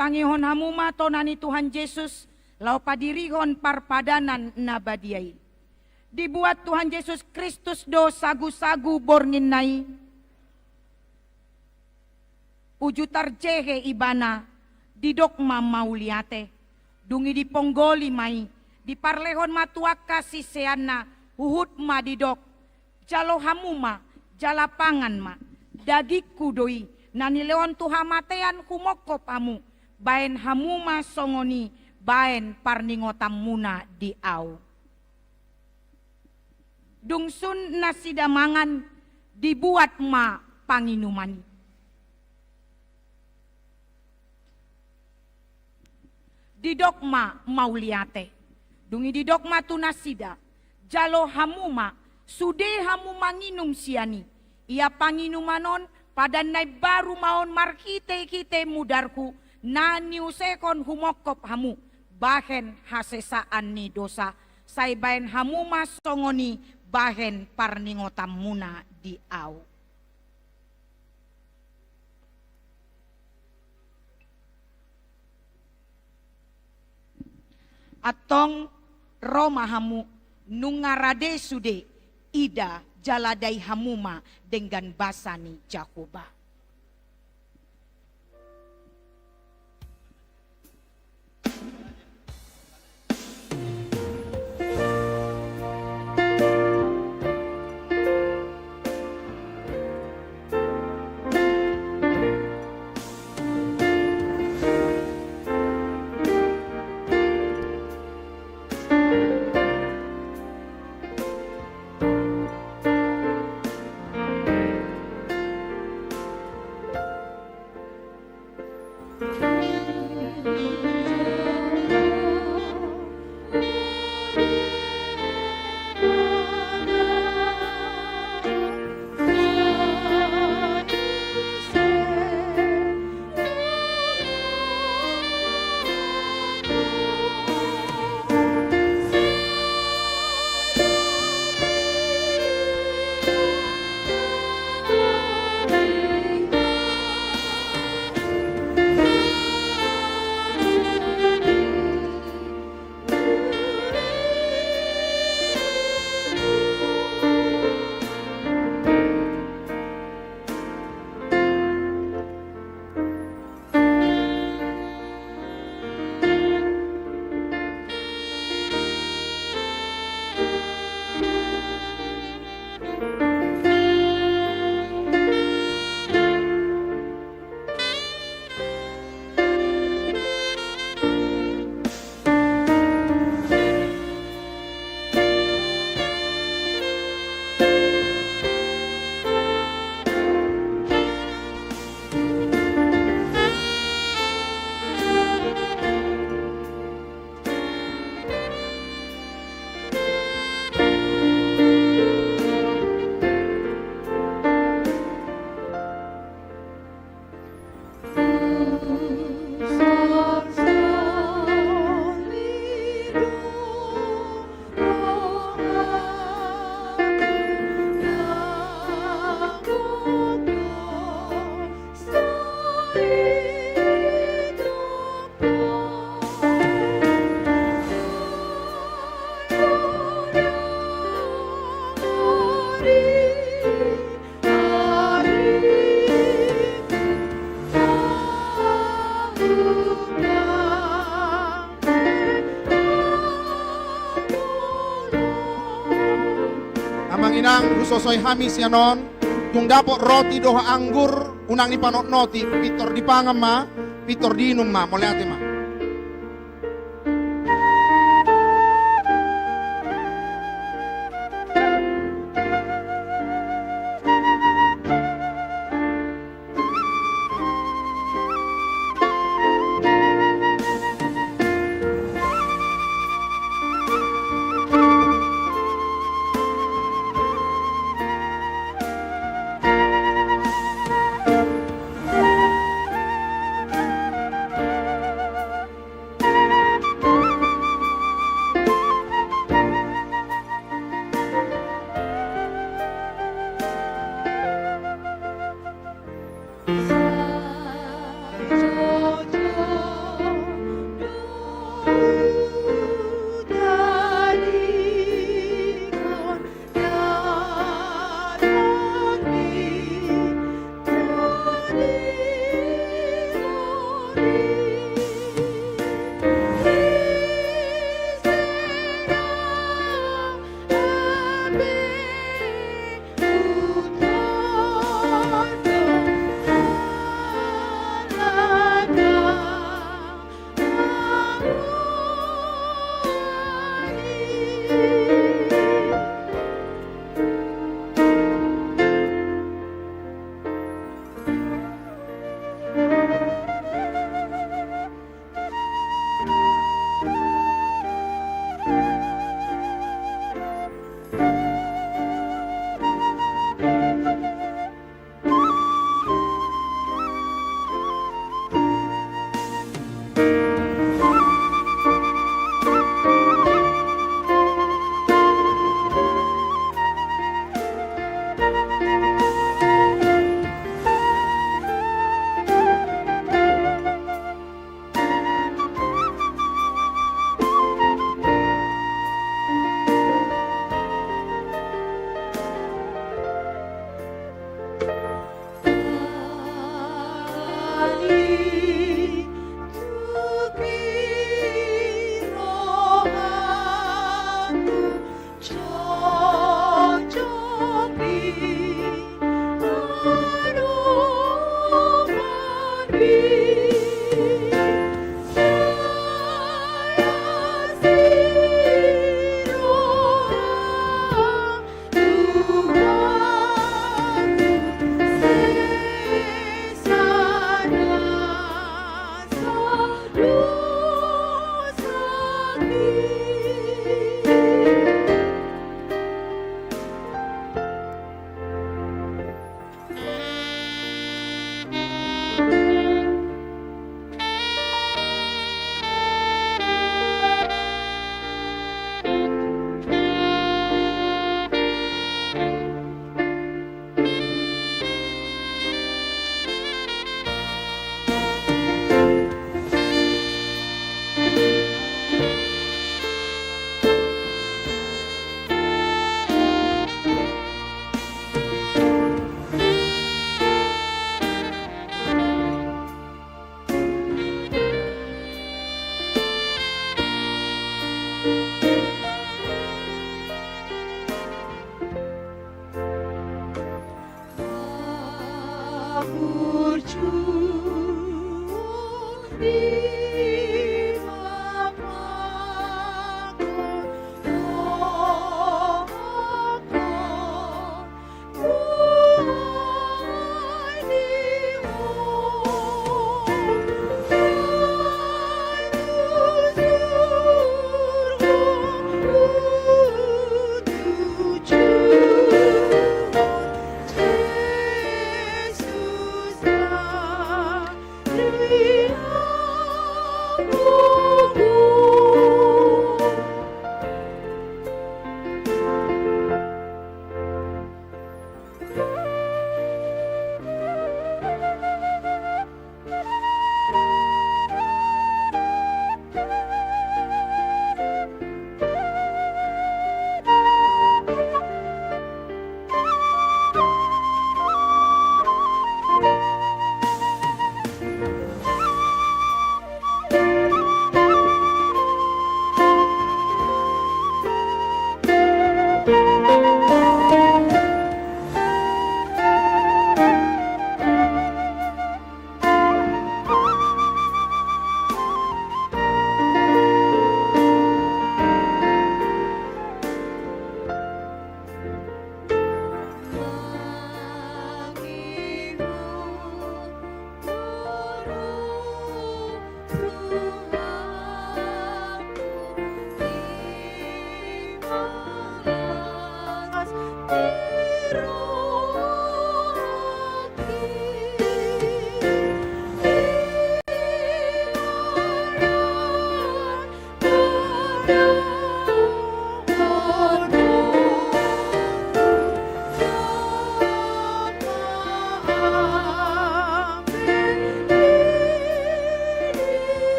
Tangihon hamuma tonani Tuhan Yesus lau padirihon parpadanan nabadiai. Dibuat Tuhan Yesus Kristus do sagu-sagu borngin nai. Ujutar jehe ibana didokma mauliate. Dungi di ponggoli mai. Di parlehon matuak kasih seana uhut ma didok. Jalo hamuma jalapangan ma. Dagiku doi nanileon tuhamatean kumokop amu. Baen hamuma songoni, baen parningotam muna di au. Dungsun nasi damangan dibuat ma panginuman. Didokma mauliate. Dungi didokma tu nasida. Jalo hamuma, sude hamuma nginum siani. Ia panginumanon pada nai baru maon markite-kite mudarku. Nani usekon humokop hamu. Bahen hasesaan ni dosa. Say bahen hamu masongoni. Bahen parningotam muna di au. Atong Roma hamu. Nungarade sude. Ida jaladai hamuma. Dengan basani Jakoba. unang husosoy hami sianon, tung dapot roti doha anggur, unang ni panot noti, pitor di pangam ma, pitor di inum ma, mulai ate ma.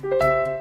Berikanlah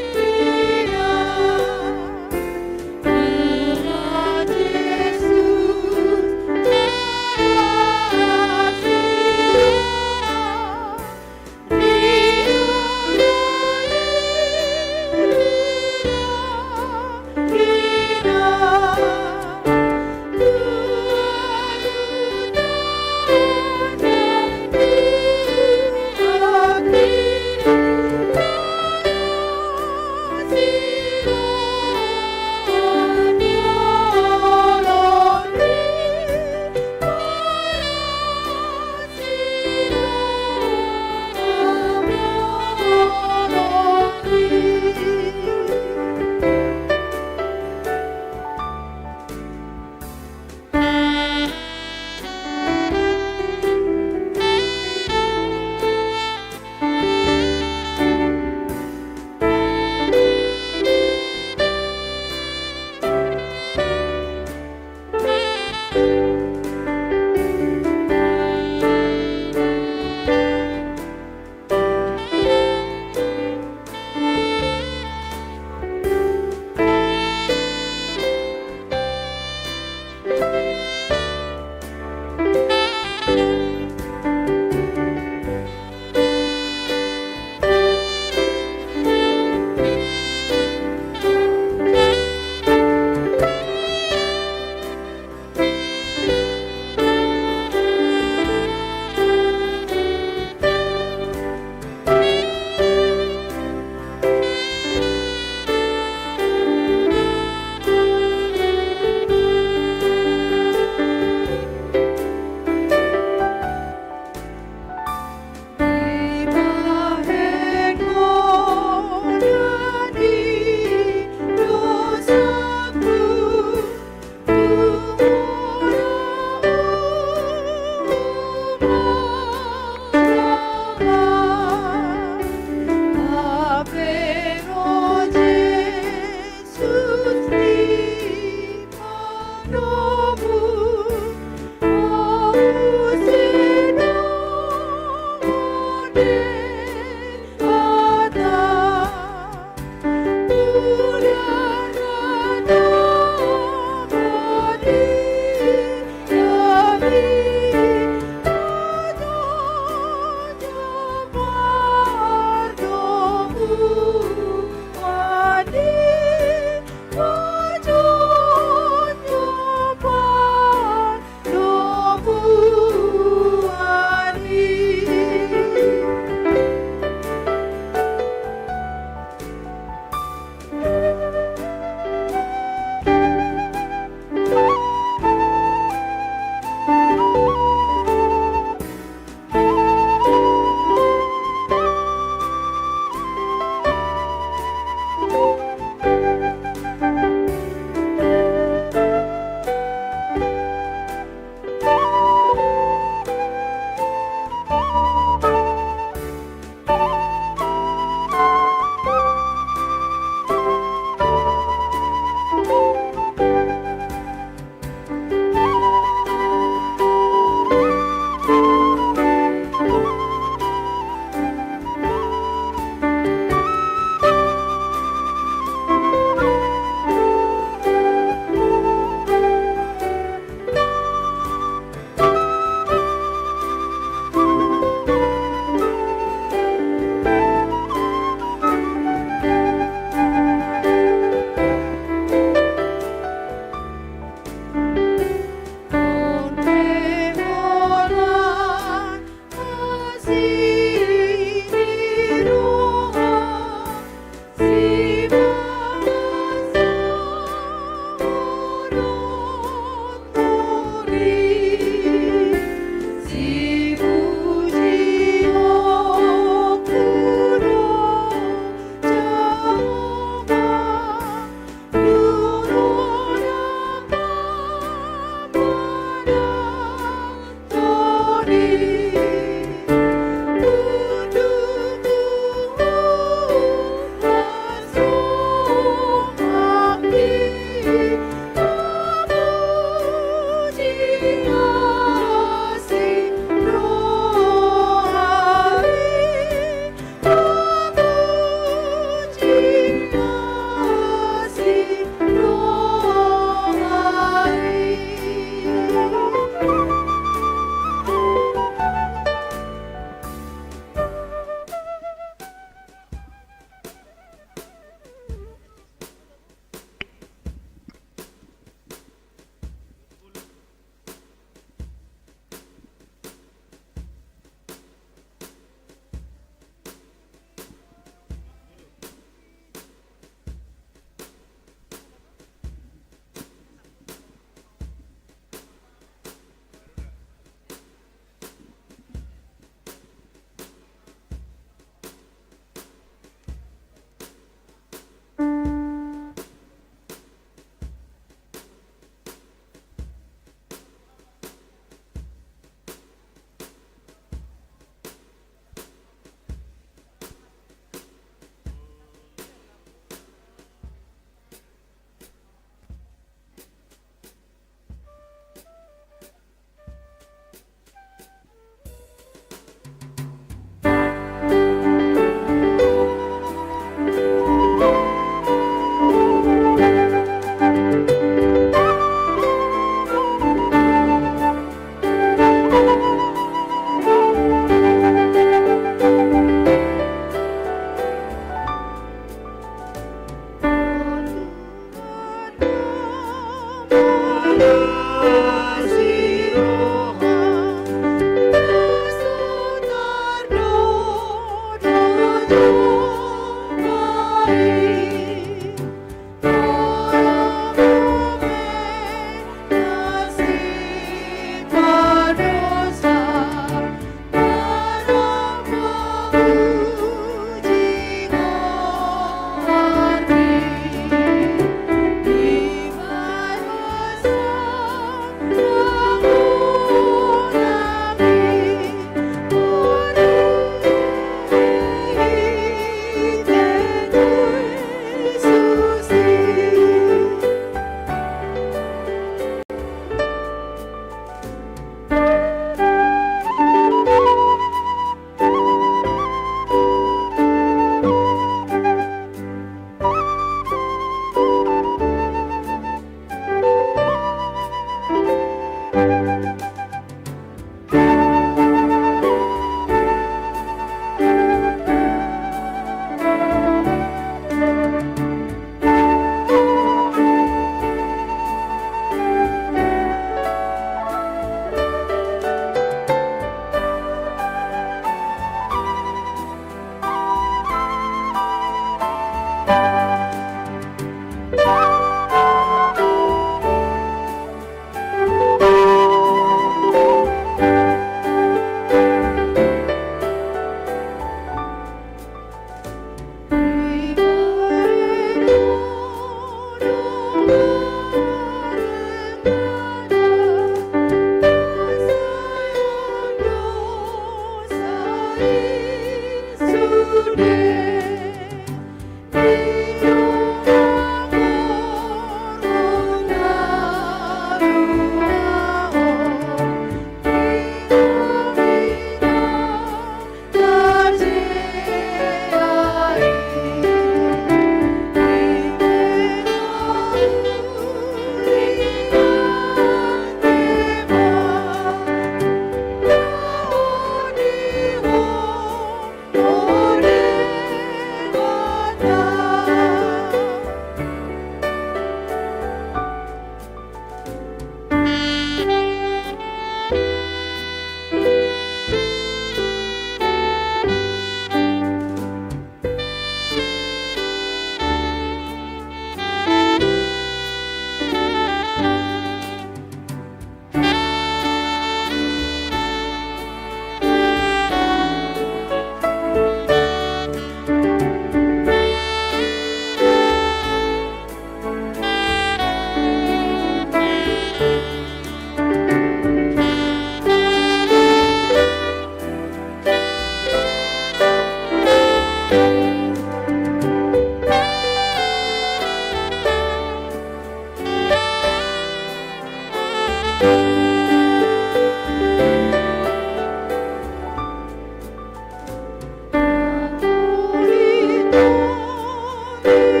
Namuji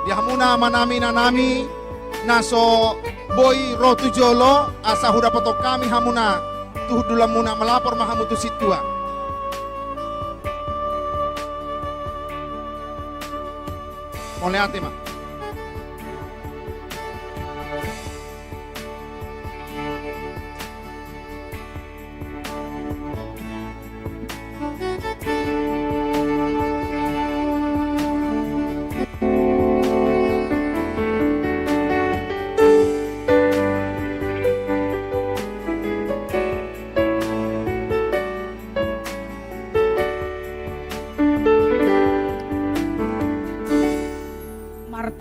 Di hamuna manami nanami naso boy rotu jolo asa huda potok kami hamuna tuh dulamuna melapor mahamutu situa. Oleh ate mah.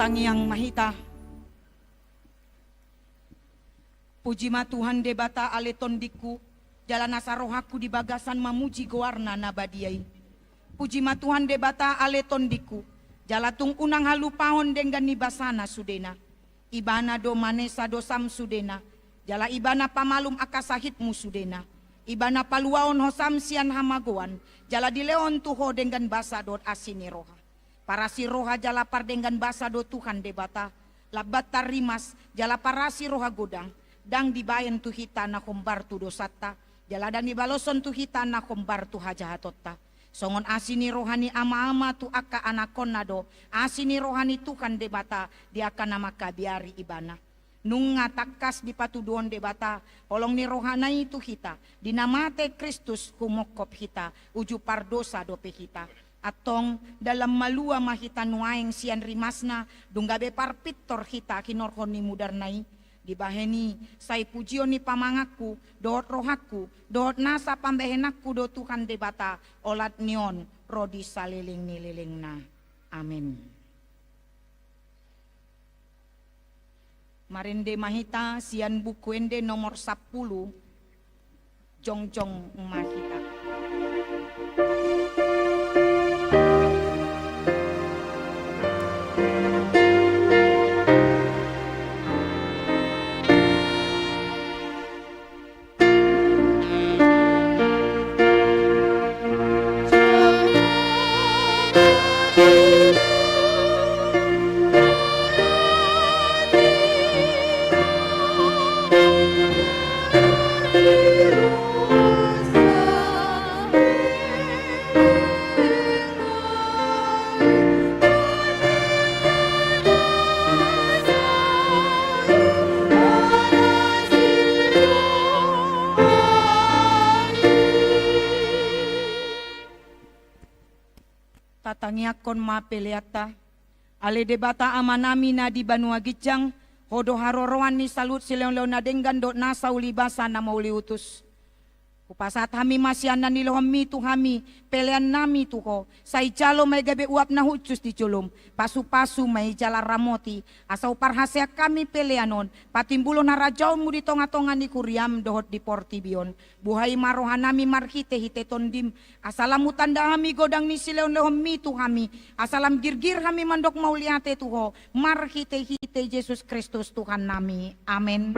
Yang mahita puji ma Tuhan debata aleton diku jalan asa rohaku di bagasan mamuji goarna nabadiai. Puji ma Tuhan debata aleton diku jalatung unang halu pahon dengan nibasana sudena ibana do manesa do sam sudena jala ibana pamalum akasahitmu sudena ibana paluaon hosam sian hamagoan jala dileon tuho dengan basa dot asini roha. Para si roha jala par dengan basa do Tuhan debata labat tarimas jala parasi roha godang dang dibayan tu hita na kombar tu dosata jala dan dibaloson tu hita na kombar tu hajahatotta songon asini rohani ama-ama tu aka anakon nado asini rohani Tuhan debata dia akan nama kabiari ibana nunga takas di patuduon debata holong ni rohanai tu hita dinamate Kristus humokop hita uju pardosa dope hita atong dalam malua mahita nuaeng sian rimasna dunggabe parpitor hita kinorhoni mudarnai dibaheni sai pujio ni pamangaku dohot rohaku dohot nasa pambehenakku do Tuhan debata olat nion rodi saliling nililingna amin. Marinde mahita sian buku ende nomor 10 jongjong mahita. Tatangiakon ma peleata ale debata amanami na di Banua Gijang hodo haroroan ni salut sileon-leon na denggan dot nasa ulibasa na mauli utus kupasat hami masyanan ni lohami tu hami pelean nami tu ho sai jalo may gabe uap na hucus di julum pasu-pasu may jala ramoti asau parhasea kami peleanon patimbulo na rajaw mu di tonga-tonga ni kuriam dohot di portibion buhay marohanami marhite hite tondim asalamu tanda hami godang ni sileon lohami tu hami asalam girgir hami mandok mauliate tu ho marhite hite Yesus Kristus Tuhan nami amin.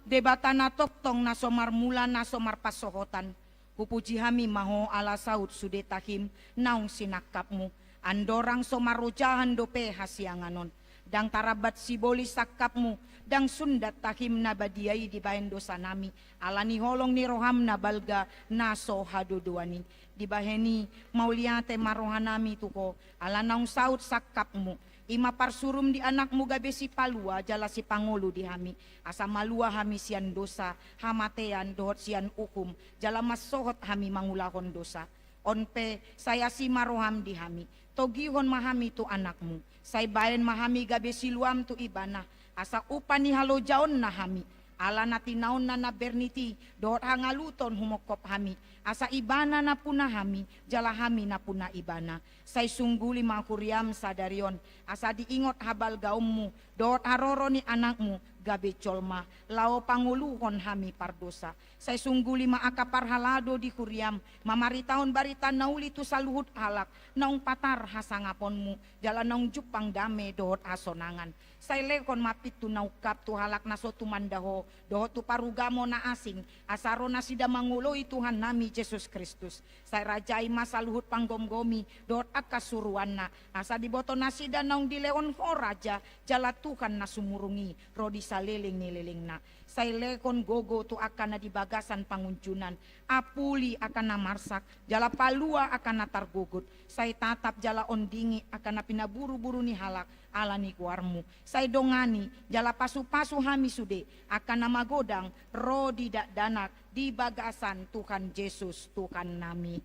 Debata na toktong na somar mula na somar pasohotan. Pupuji hami maho ala saud sudetahim naung sinakapmu. Andorang somar rojahan dope hasianganon. Dang tarabat siboli sakapmu. Dang sundat tahim na badiai di bahen dosa nami. Alani holong ni roham na balga naso haduduani. Di baheni mauliate marohanami tuko. Ala naung saud sakapmu. Ima parsurum di anakmu gabe si palua jala si pangulu di hami asa malua hami sian dosa hamatean dohot sian ukum jala masohot hami mangulahon dosa onpe saya si maroham dihami togihon mahami tu anakmu saya bayan mahami gabe siluam tu ibana asa upani halo jaon nahami ala natinaon na berniti dohot hangaluton humokop hami asa ibana na puna hami jala hami na puna ibana say sungguli makuriam sadarion asa diingot habal gaummu dohot haroro ni anakmu gabe colma lao panguluhon hami pardosa say sungguli maakapar halado di kuriam mamaritaon barita nauli tu saluhut halak naung patar hasangaponmu jala naung jupang dame dohot asonangan say lekon mapit tu naukap tu halak naso tu mandaho dohot tu parugamo na asing asaro na sida manguloi Tuhan nami Yesus Kristus say rajai masaluhut panggomgomi dohot akasuruan na asa diboto nasida naung dileon ho raja jala Tuhan na sumurungi rodi saliling nililing na say lekon gogo tu akan na dibagasan pangunjunan apuli akan na marsak jala palua akan na targugut say tatap jala ondingi akan na pinaburu-buru ni halak ala ni kuarmu say dongani jala pasu-pasu hami sude akan na magodang rodi dak danak di bagasan Tuhan Yesus Tuhan nami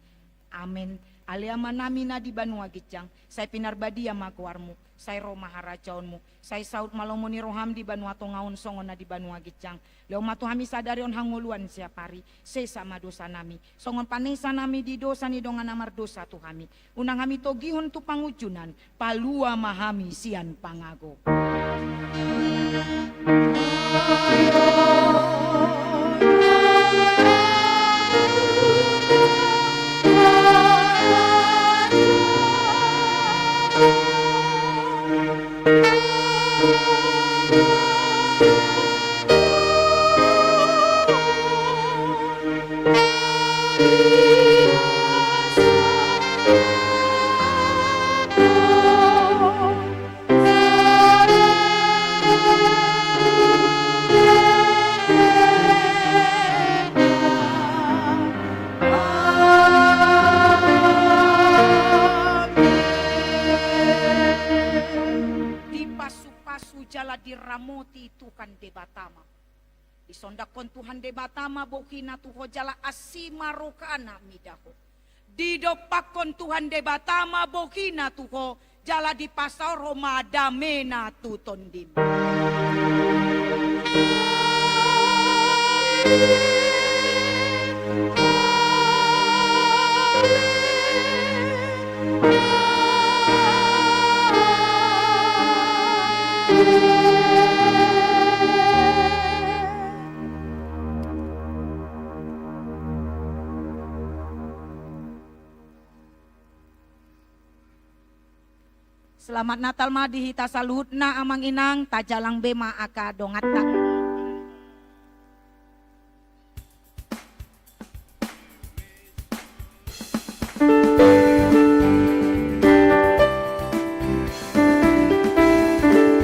amin aliaman nami na di Banua Gijang say pinarbadia makuarmu say Roma harajaonmu say saud malomoni roham di Banua Tongaon songon na di Banua Gijang leo matu hami sadarion hanguluan siapari sesa madosa nami songon panesa nami di dosa ni dongan amar dosa tu hami unang hami togihon tu pangujunan palua mahami sian pangago diramoti Tuhan debatama disondakon Tuhan debatama bokina tuho jala asima rokana midaho didopakon Tuhan debatama bokina tuho jala di pasar Roma damena tutondim Selamat Natal ma dihita saluhutna amang inang tajalang bema aka dongatta.